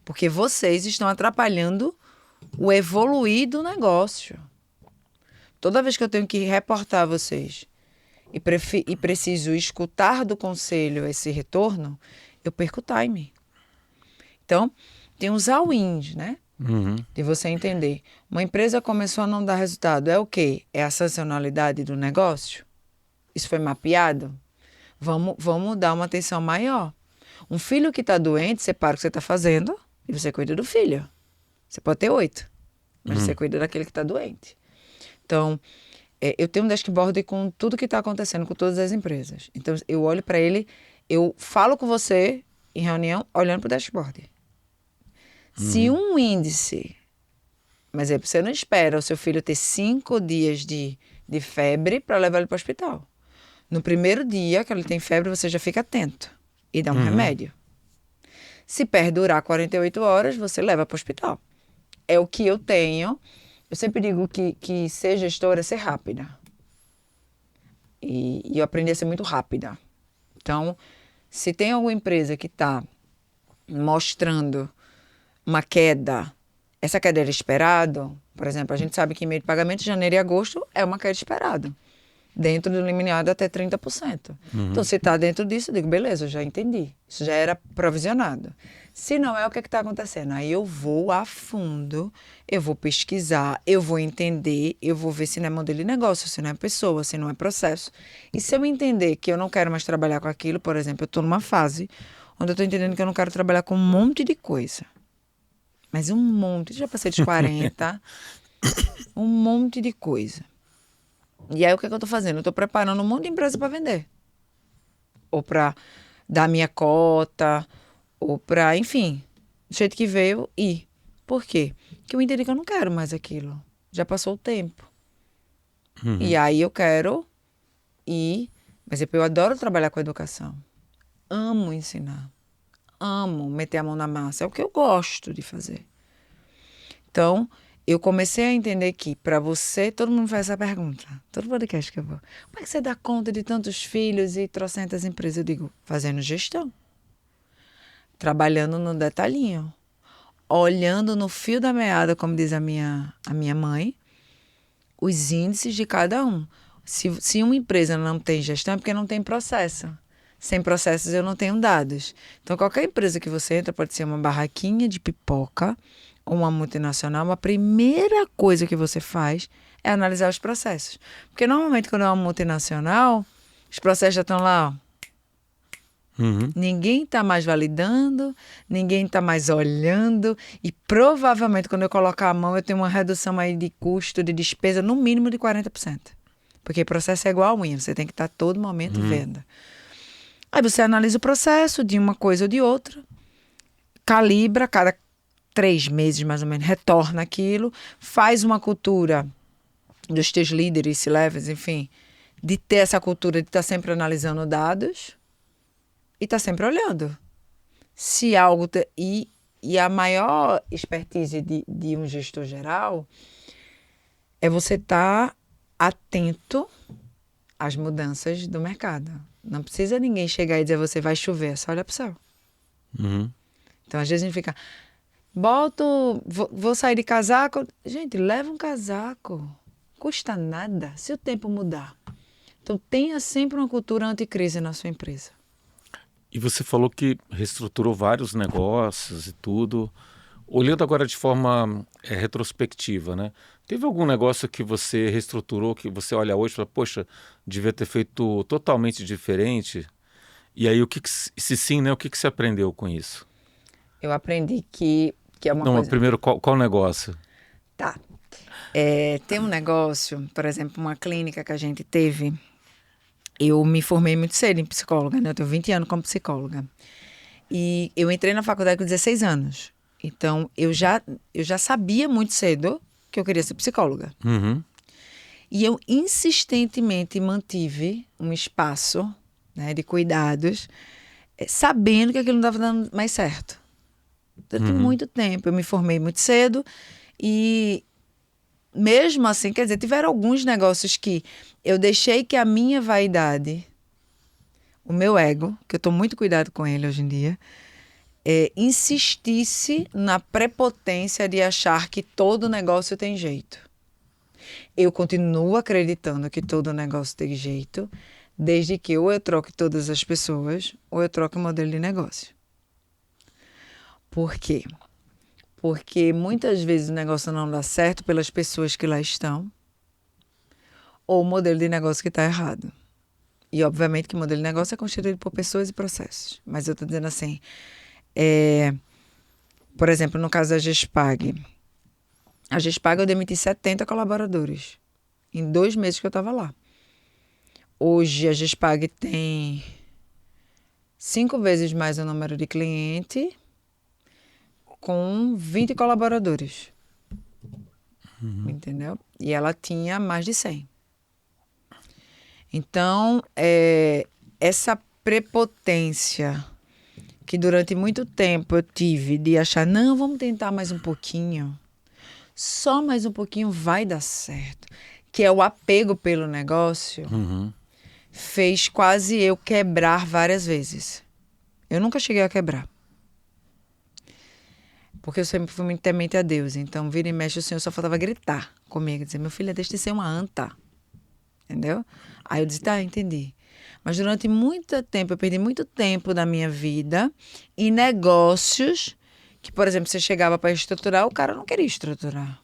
Porque vocês estão atrapalhando o evoluir do negócio. Toda vez que eu tenho que reportar vocês e preciso escutar do conselho esse retorno, eu perco o time. Então, tem os all-ins, né?
uhum,
De você entender. Uma empresa começou a não dar resultado. É o quê? É a sazonalidade do negócio? Isso foi mapeado? Vamos dar uma atenção maior. Um filho que está doente, você para o que você está fazendo e você cuida do filho. Você pode ter 8, mas você cuida daquele que está doente. Então, eu tenho um dashboard com tudo que está acontecendo com todas as empresas. Então, eu olho para ele, eu falo com você em reunião, olhando para o dashboard. Se um índice, mas aí você não espera o seu filho ter 5 dias de febre para levar ele para o hospital. No primeiro dia que ele tem febre, você já fica atento e dá um remédio. Se perdurar 48 horas, você leva para o hospital. É o que eu tenho. Eu sempre digo que ser gestora é ser rápida. E eu aprendi a ser muito rápida. Então, se tem alguma empresa que está mostrando uma queda, essa queda era esperada, por exemplo, a gente sabe que em meio de pagamento de janeiro e agosto é uma queda esperada. Dentro do liminar até 30%. Então, se está dentro disso, eu digo, beleza, eu já entendi. Isso já era provisionado. Se não é, o que está acontecendo? Aí eu vou a fundo, eu vou pesquisar, eu vou entender, eu vou ver se não é modelo de negócio, se não é pessoa, se não é processo. E se eu entender que eu não quero mais trabalhar com aquilo, por exemplo, eu estou numa fase onde eu estou entendendo que eu não quero trabalhar com um monte de coisa. Mas um monte, já passei dos 40, um monte de coisa. E aí o que é que eu estou fazendo? Eu estou preparando um monte de empresa para vender. Ou para dar minha cota, ou para, enfim, do jeito que veio, ir. Por quê? Porque eu entendi que eu não quero mais aquilo. Já passou o tempo. E aí eu quero ir. Mas eu adoro trabalhar com educação. Amo ensinar. Amo meter a mão na massa. É o que eu gosto de fazer. Então, eu comecei a entender que, para você, todo mundo faz essa pergunta. Todo podcast que eu vou. Como é que você dá conta de tantos filhos e trocentas empresas? Eu digo, fazendo gestão. Trabalhando no detalhinho. Olhando no fio da meada, como diz a minha mãe, os índices de cada um. Se uma empresa não tem gestão, é porque não tem processo. Sem processos, eu não tenho dados. Então, qualquer empresa que você entra, pode ser uma barraquinha de pipoca, uma multinacional, a primeira coisa que você faz é analisar os processos. Porque normalmente quando é uma multinacional, os processos já estão lá, ó. Ninguém está mais validando, ninguém está mais olhando e provavelmente quando eu colocar a mão eu tenho uma redução aí de custo, de despesa no mínimo de 40%. Porque processo é igual a unha, você tem que estar todo momento vendo. Aí você analisa o processo de uma coisa ou de outra, calibra cada 3 meses mais ou menos, retorna aquilo, faz uma cultura dos teus líderes, C-levels, enfim, de ter essa cultura de estar sempre analisando dados e estar sempre olhando. Se algo... E a maior expertise de um gestor geral é você estar atento às mudanças do mercado. Não precisa ninguém chegar e dizer você vai chover, é só olhar para o céu.
Uhum.
Então, às vezes a gente fica... Vou sair de casaco. Gente, leva um casaco. Custa nada se o tempo mudar. Então, tenha sempre uma cultura anticrise na sua empresa.
E você falou que reestruturou vários negócios e tudo. Olhando agora de forma retrospectiva, né? Teve algum negócio que você reestruturou, que você olha hoje e fala, poxa, devia ter feito totalmente diferente? E aí, se sim, né? O que você aprendeu com isso?
Eu aprendi que é uma
Não,
coisa...
primeiro, qual negócio?
Tá. Tem um negócio, por exemplo, uma clínica que a gente teve. Eu me formei muito cedo em psicóloga, né? Eu tenho 20 anos como psicóloga. E eu entrei na faculdade com 16 anos. Então, eu já sabia muito cedo que eu queria ser psicóloga.
Uhum.
E eu insistentemente mantive um espaço, né, de cuidados, sabendo que aquilo não estava dando mais certo. Durante muito tempo. Eu me formei muito cedo e... Mesmo assim, quer dizer, tiveram alguns negócios que eu deixei que a minha vaidade, o meu ego, que eu estou muito cuidado com ele hoje em dia, insistisse na prepotência de achar que todo negócio tem jeito. Eu continuo acreditando que todo negócio tem jeito, desde que ou eu troque todas as pessoas ou eu troque o modelo de negócio. Por quê? Porque muitas vezes o negócio não dá certo pelas pessoas que lá estão, ou o modelo de negócio que está errado. E, obviamente, que o modelo de negócio é constituído por pessoas e processos. Mas eu estou dizendo assim, por exemplo, no caso da Gespag. A Gespag eu demiti 70 colaboradores em 2 meses que eu estava lá. Hoje a Gespag tem 5 vezes mais o número de cliente com 20 colaboradores. Entendeu? E ela tinha mais de 100. Então, essa prepotência que durante muito tempo eu tive de achar, não, vamos tentar mais um pouquinho. Só mais um pouquinho vai dar certo. Que é o apego pelo negócio, fez quase eu quebrar várias vezes. Eu nunca cheguei a quebrar. Porque eu sempre fui muito temente a Deus. Então, vira e mexe, o Senhor só faltava gritar comigo. Dizer, meu filho, deixa de ser uma anta. Entendeu? Aí eu disse, tá, entendi. Mas durante muito tempo, eu perdi muito tempo da minha vida em negócios que, por exemplo, você chegava para estruturar, o cara não queria estruturar.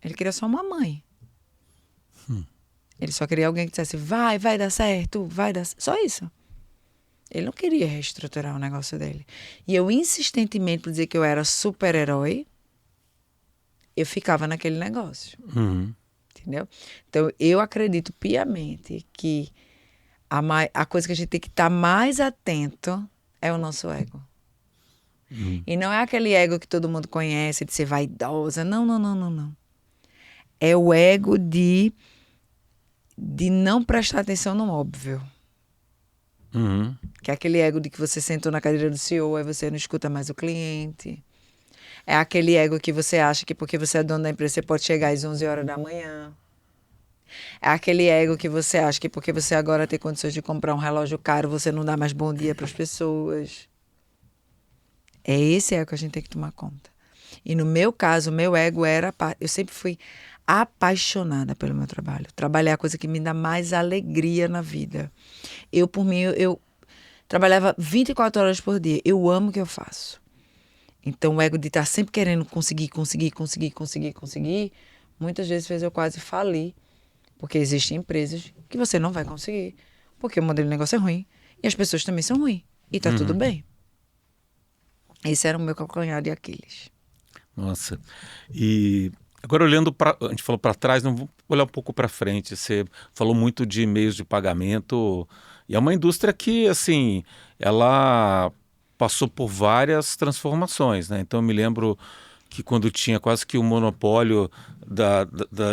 Ele queria só uma mãe. Ele só queria alguém que dissesse, vai dar certo, vai dar certo. Só isso. Ele não queria reestruturar o negócio dele. E eu, insistentemente, por dizer que eu era super-herói, eu ficava naquele negócio. Entendeu? Então, eu acredito piamente que a coisa que a gente tem que estar mais atento é o nosso ego. E não é aquele ego que todo mundo conhece, de ser vaidosa. Não, não, não, não, não. É o ego de não prestar atenção no óbvio. Que é aquele ego de que você sentou na cadeira do CEO, aí você não escuta mais o cliente. É aquele ego que você acha que porque você é dono da empresa, você pode chegar às 11 horas da manhã. É aquele ego que você acha que porque você agora tem condições de comprar um relógio caro, você não dá mais bom dia para as pessoas. É esse ego que a gente tem que tomar conta. E no meu caso, o meu ego era... Eu sempre fui apaixonada pelo meu trabalho. Trabalhar é a coisa que me dá mais alegria na vida. Eu, por mim, eu trabalhava 24 horas por dia. Eu amo o que eu faço. Então, o ego de estar sempre querendo conseguir, muitas vezes fez eu quase falir. Porque existem empresas que você não vai conseguir. Porque o modelo de negócio é ruim. E as pessoas também são ruins. E tá tudo bem. Esse era o meu calcanhar de Aquiles.
Nossa. E agora olhando para... A gente falou para trás, não vou olhar um pouco para frente. Você falou muito de meios de pagamento. E é uma indústria que, assim, ela passou por várias transformações, né? Então eu me lembro que quando tinha quase que o monopólio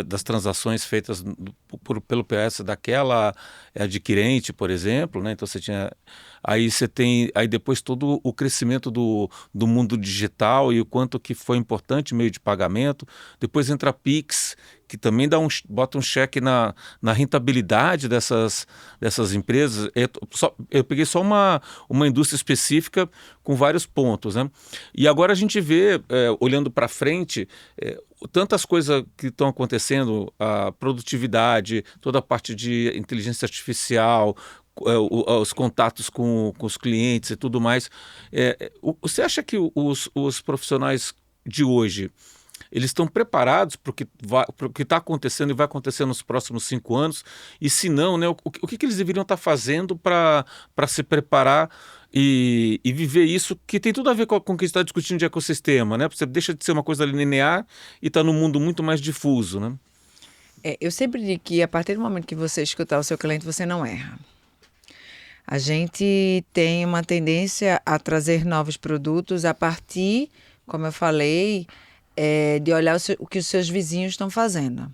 das transações feitas pelo PS daquela adquirente, por exemplo, né? Então você tem aí depois todo o crescimento do mundo digital e o quanto que foi importante meio de pagamento. Depois entra a Pix, que também bota um cheque na rentabilidade dessas empresas. Eu peguei só uma indústria específica com vários pontos, né? E agora a gente vê, olhando para frente, tantas coisas que estão acontecendo, a produtividade, toda a parte de inteligência artificial, os contatos com os clientes e tudo mais. Você acha que os profissionais de hoje eles estão preparados para o que está acontecendo e vai acontecer nos próximos 5 anos? E se não, né, o que eles deveriam estar fazendo para se preparar e viver isso, que tem tudo a ver com o que a gente está discutindo de ecossistema, né? Você deixa de ser uma coisa linear e está num mundo muito mais difuso, né?
Eu sempre digo que a partir do momento que você escutar o seu cliente, você não erra. A gente tem uma tendência a trazer novos produtos a partir, como eu falei, de olhar o que os seus vizinhos estão fazendo.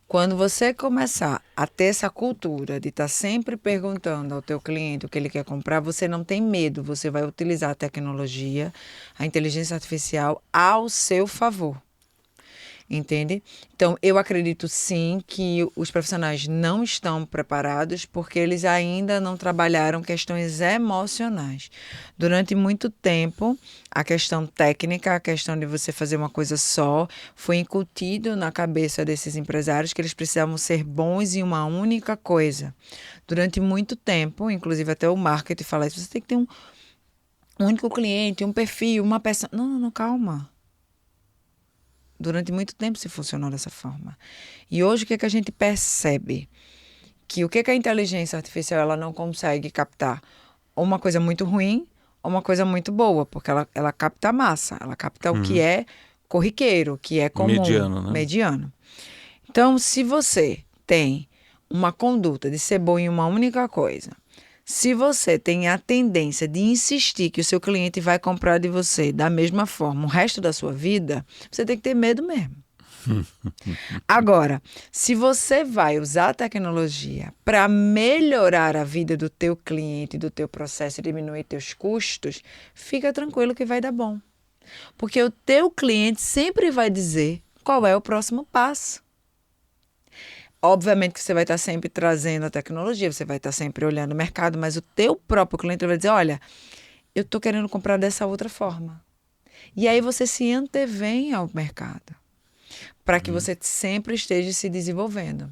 Quando você começar a ter essa cultura de estar sempre perguntando ao teu cliente o que ele quer comprar, você não tem medo, você vai utilizar a tecnologia, a inteligência artificial ao seu favor. Entende? Então, eu acredito sim que os profissionais não estão preparados porque eles ainda não trabalharam questões emocionais. Durante muito tempo, a questão técnica, a questão de você fazer uma coisa só, foi incutido na cabeça desses empresários que eles precisavam ser bons em uma única coisa. Durante muito tempo, inclusive até o marketing fala isso, você tem que ter um único cliente, um perfil, uma peça. Não, calma. Durante muito tempo se funcionou dessa forma. E hoje o que a gente percebe? Que o que a inteligência artificial ela não consegue captar? Ou uma coisa muito ruim ou uma coisa muito boa, porque ela capta a massa, ela capta o que é corriqueiro, o que é comum,
Mediano, né?
mediano. Então, se você tem uma conduta de ser bom em uma única coisa, se você tem a tendência de insistir que o seu cliente vai comprar de você da mesma forma o resto da sua vida, você tem que ter medo mesmo. Agora, se você vai usar a tecnologia para melhorar a vida do teu cliente, do teu processo e diminuir teus custos, fica tranquilo que vai dar bom. Porque o teu cliente sempre vai dizer qual é o próximo passo. Obviamente que você vai estar sempre trazendo a tecnologia, você vai estar sempre olhando o mercado, mas o teu próprio cliente vai dizer, olha, eu estou querendo comprar dessa outra forma. E aí você se antevém ao mercado, para que você sempre esteja se desenvolvendo.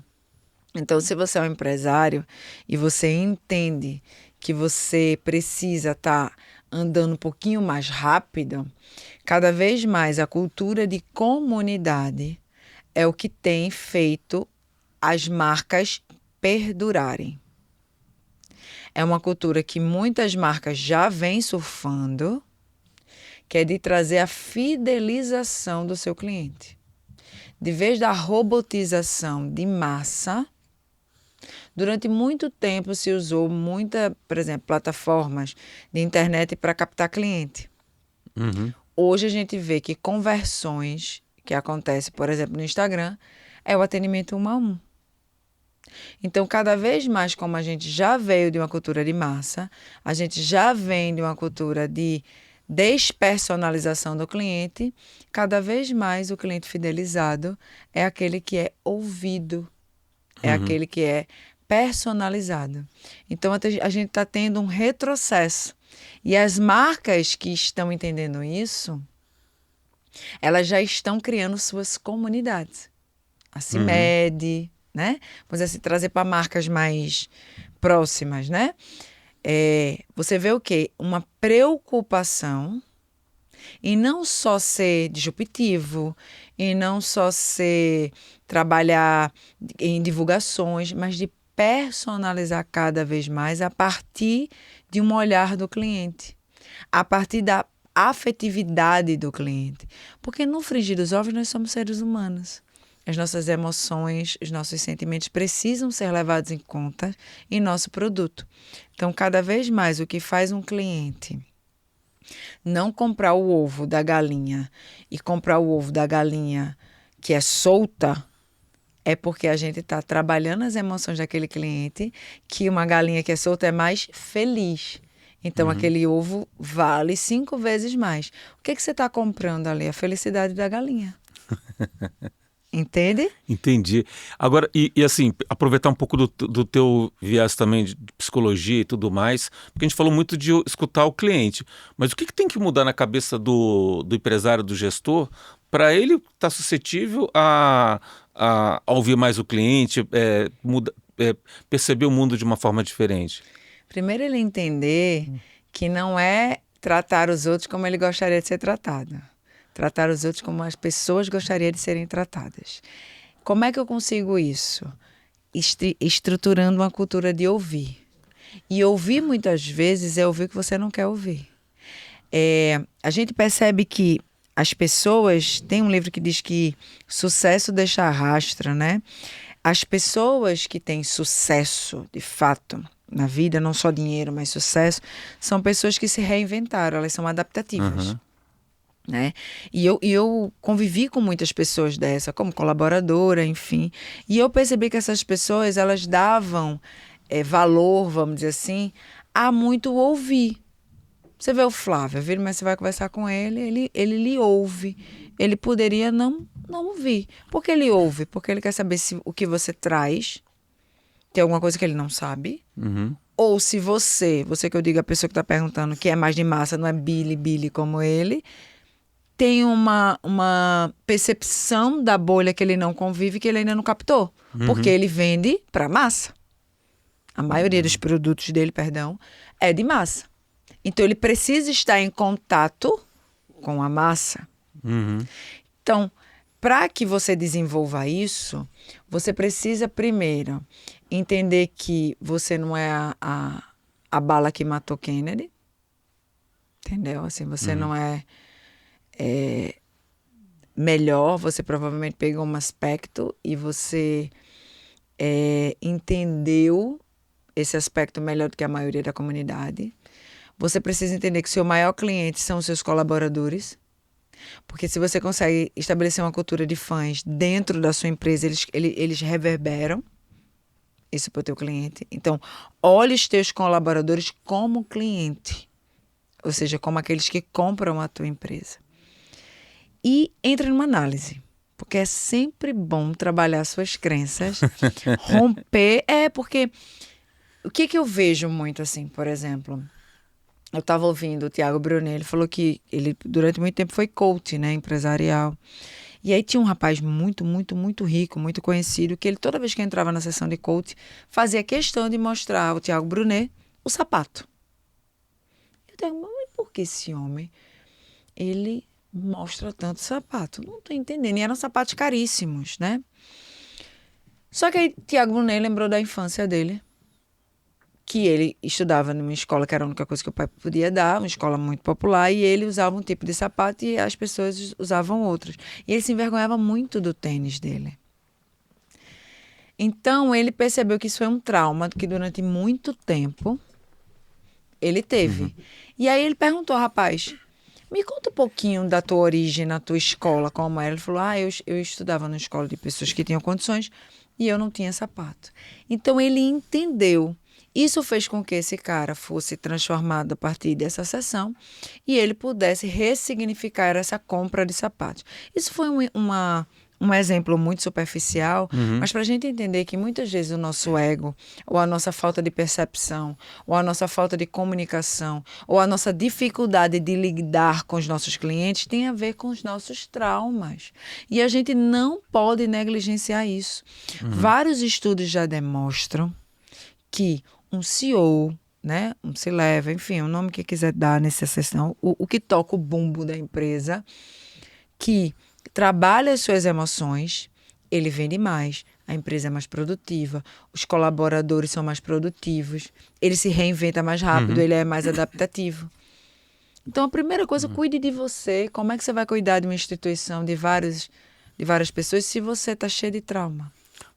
Então, se você é um empresário e você entende que você precisa estar andando um pouquinho mais rápido, cada vez mais a cultura de comunidade é o que tem feito as marcas perdurarem. É uma cultura que muitas marcas já vêm surfando, que é de trazer a fidelização do seu cliente. De vez da robotização de massa, durante muito tempo se usou por exemplo, plataformas de internet para captar cliente. Hoje a gente vê que conversões que acontecem, por exemplo, no Instagram, é o atendimento 1 a 1. Então, cada vez mais, como a gente já veio de uma cultura de massa, a gente já vem de uma cultura de despersonalização do cliente, cada vez mais o cliente fidelizado é aquele que é ouvido, é aquele que é personalizado. Então, a gente está tendo um retrocesso. E as marcas que estão entendendo isso, elas já estão criando suas comunidades. A CIMED, né? Vamos dizer assim, trazer para marcas mais próximas, né? Você vê o quê? Uma preocupação em não só ser disruptivo, em não só trabalhar em divulgações, mas de personalizar cada vez mais a partir de um olhar do cliente, a partir da afetividade do cliente. Porque no frigir dos ovos nós somos seres humanos. As nossas emoções, os nossos sentimentos precisam ser levados em conta em nosso produto. Então, cada vez mais, o que faz um cliente Não comprar o ovo da galinha e comprar o ovo da galinha que é solta, é porque a gente está trabalhando as emoções daquele cliente, que uma galinha que é solta é mais feliz. Então, aquele ovo vale 5 vezes mais. O que você está comprando ali? A felicidade da galinha. Entende?
Entendi. Agora, e assim, aproveitar um pouco do teu viés também de psicologia e tudo mais, porque a gente falou muito de escutar o cliente, mas o que tem que mudar na cabeça do empresário, do gestor, para ele estar suscetível a ouvir mais o cliente, perceber o mundo de uma forma diferente?
Primeiro, ele entender que não é tratar os outros como ele gostaria de ser tratado. Tratar os outros como as pessoas gostariam de serem tratadas. Como é que eu consigo isso? Estruturando uma cultura de ouvir. E ouvir, muitas vezes, é ouvir o que você não quer ouvir. A gente percebe que as pessoas... Tem um livro que diz que sucesso deixa rastro, né? As pessoas que têm sucesso, de fato, na vida, não só dinheiro, mas sucesso, são pessoas que se reinventaram, elas são adaptativas. Né? E eu convivi com muitas pessoas dessa, como colaboradora, enfim. E eu percebi que essas pessoas, elas davam valor, vamos dizer assim, a muito ouvir. Você vê o Flávio, mas você vai conversar com ele lhe ouve. Ele poderia não ouvir. Por que ele ouve? Porque ele quer saber se o que você traz tem alguma coisa que ele não sabe. Ou se você que eu digo, a pessoa que está perguntando, que é mais de massa, não é Billy como ele, tem uma percepção da bolha que ele não convive, que ele ainda não captou. Porque ele vende para massa. A maioria dos produtos dele, é de massa. Então, ele precisa estar em contato com a massa. Então, para que você desenvolva isso, você precisa, primeiro, entender que você não é a bala que matou Kennedy. Entendeu? Assim, você não é melhor, você provavelmente pegou um aspecto e você entendeu esse aspecto melhor do que a maioria da comunidade. Você precisa entender que seu maior cliente são os seus colaboradores, porque se você consegue estabelecer uma cultura de fãs dentro da sua empresa, eles reverberam isso para o teu cliente. Então, olhe os teus colaboradores como cliente, ou seja, como aqueles que compram a tua empresa. E entre numa análise, porque é sempre bom trabalhar suas crenças, romper. Porque o que eu vejo muito assim, por exemplo, eu estava ouvindo o Tiago Brunet, ele falou que ele durante muito tempo foi coach, né, empresarial. E aí tinha um rapaz muito, muito, muito rico, muito conhecido, que ele toda vez que entrava na sessão de coach, fazia questão de mostrar ao Tiago Brunet o sapato. Eu digo, mas por que esse homem, ele mostra tanto sapato? Não estou entendendo. E eram sapatos caríssimos, né? Só que aí Tiago Brunet lembrou da infância dele, que ele estudava numa escola que era a única coisa que o pai podia dar, uma escola muito popular, e ele usava um tipo de sapato e as pessoas usavam outros. E ele se envergonhava muito do tênis dele. Então, ele percebeu que isso foi um trauma que durante muito tempo ele teve. E aí ele perguntou, rapaz, me conta um pouquinho da tua origem na tua escola, como era. Ele falou, eu estudava numa escola de pessoas que tinham condições e eu não tinha sapato. Então, ele entendeu. Isso fez com que esse cara fosse transformado a partir dessa sessão e ele pudesse ressignificar essa compra de sapatos. Isso foi um exemplo muito superficial, mas para a gente entender que muitas vezes o nosso ego, ou a nossa falta de percepção, ou a nossa falta de comunicação, ou a nossa dificuldade de lidar com os nossos clientes tem a ver com os nossos traumas. E a gente não pode negligenciar isso. Vários estudos já demonstram que um CEO, né, um C-level, enfim, o nome que quiser dar nessa sessão, o que toca o bumbo da empresa, que trabalha as suas emoções, ele vende mais, a empresa é mais produtiva, os colaboradores são mais produtivos, ele se reinventa mais rápido, ele é mais adaptativo. Então, a primeira coisa, cuide de você. Como é que você vai cuidar de uma instituição de várias pessoas se você está cheio de trauma?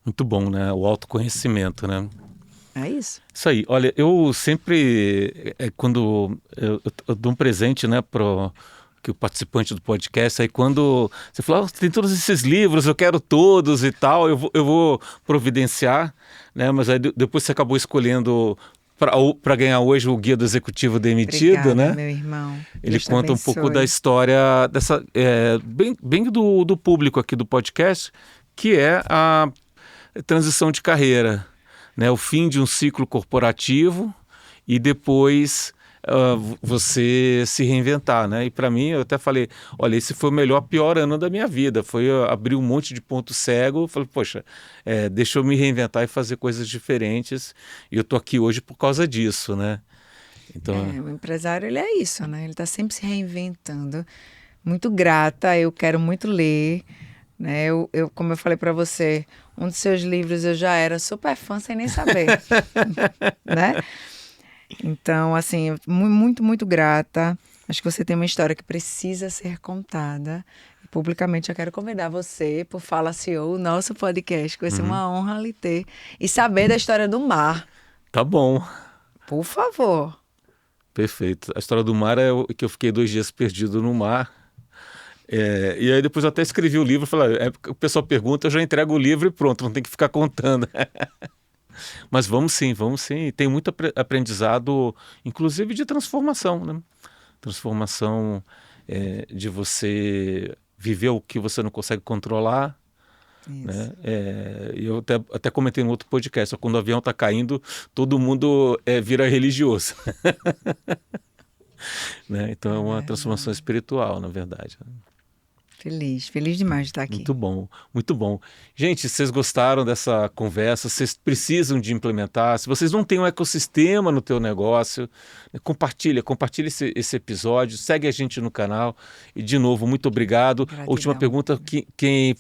Muito bom, né? O autoconhecimento, né?
É isso.
Isso aí. Olha, eu sempre, quando eu dou um presente, né, pro que o participante do podcast, aí quando você fala, tem todos esses livros, eu quero todos e tal, eu vou providenciar, né, mas aí depois você acabou escolhendo para ganhar hoje o Guia do Executivo Demitido,
Obrigada,
né?
meu irmão.
Ele
Deus te
conta um pouco da
abençoe.
história dessa, bem do público aqui do podcast, que é a transição de carreira, né? O fim de um ciclo corporativo e depois você se reinventar, né? E para mim, eu até falei, olha, esse foi o melhor, pior ano da minha vida. Foi abrir um monte de ponto cego. Falei, poxa, deixa eu me reinventar e fazer coisas diferentes. E eu tô aqui hoje por causa disso, né? Então,
O empresário, ele é isso, né? Ele está sempre se reinventando. Muito grata, eu quero muito ler, né? Como eu falei para você, um dos seus livros eu já era super fã sem nem saber, né? Então, assim, muito, muito grata. Acho que você tem uma história que precisa ser contada. E publicamente eu quero convidar você por Fala CEO, o nosso podcast, que vai ser uma honra lhe ter. E saber da história do mar.
tá bom.
Por favor.
Perfeito. A história do mar é que eu fiquei 2 dias perdido no mar. E aí depois eu até escrevi o livro, falei, o pessoal pergunta, eu já entrego o livro e pronto, não tem que ficar contando. Mas vamos sim, vamos sim. Tem muito aprendizado, inclusive de transformação, né? Transformação de você viver o que você não consegue controlar,
Isso.
né? E eu até comentei no outro podcast, quando o avião está caindo, todo mundo vira religioso. Né? Então é uma transformação espiritual, na verdade.
Feliz, feliz demais de estar aqui.
Muito bom, muito bom. Gente, vocês gostaram dessa conversa? Vocês precisam de implementar. Se vocês não têm um ecossistema no teu negócio, compartilha esse episódio, segue a gente no canal. E, de novo, muito obrigado.
Gratidão.
Última pergunta, quem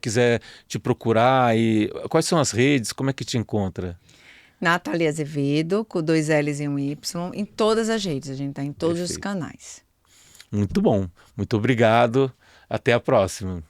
quiser te procurar, e quais são as redes, como é que te encontra?
Nathalie Azevedo, com 2 L's e um Y, em todas as redes. A gente está em todos os
Perfeito.
canais.
Muito bom, muito obrigado. Até a próxima.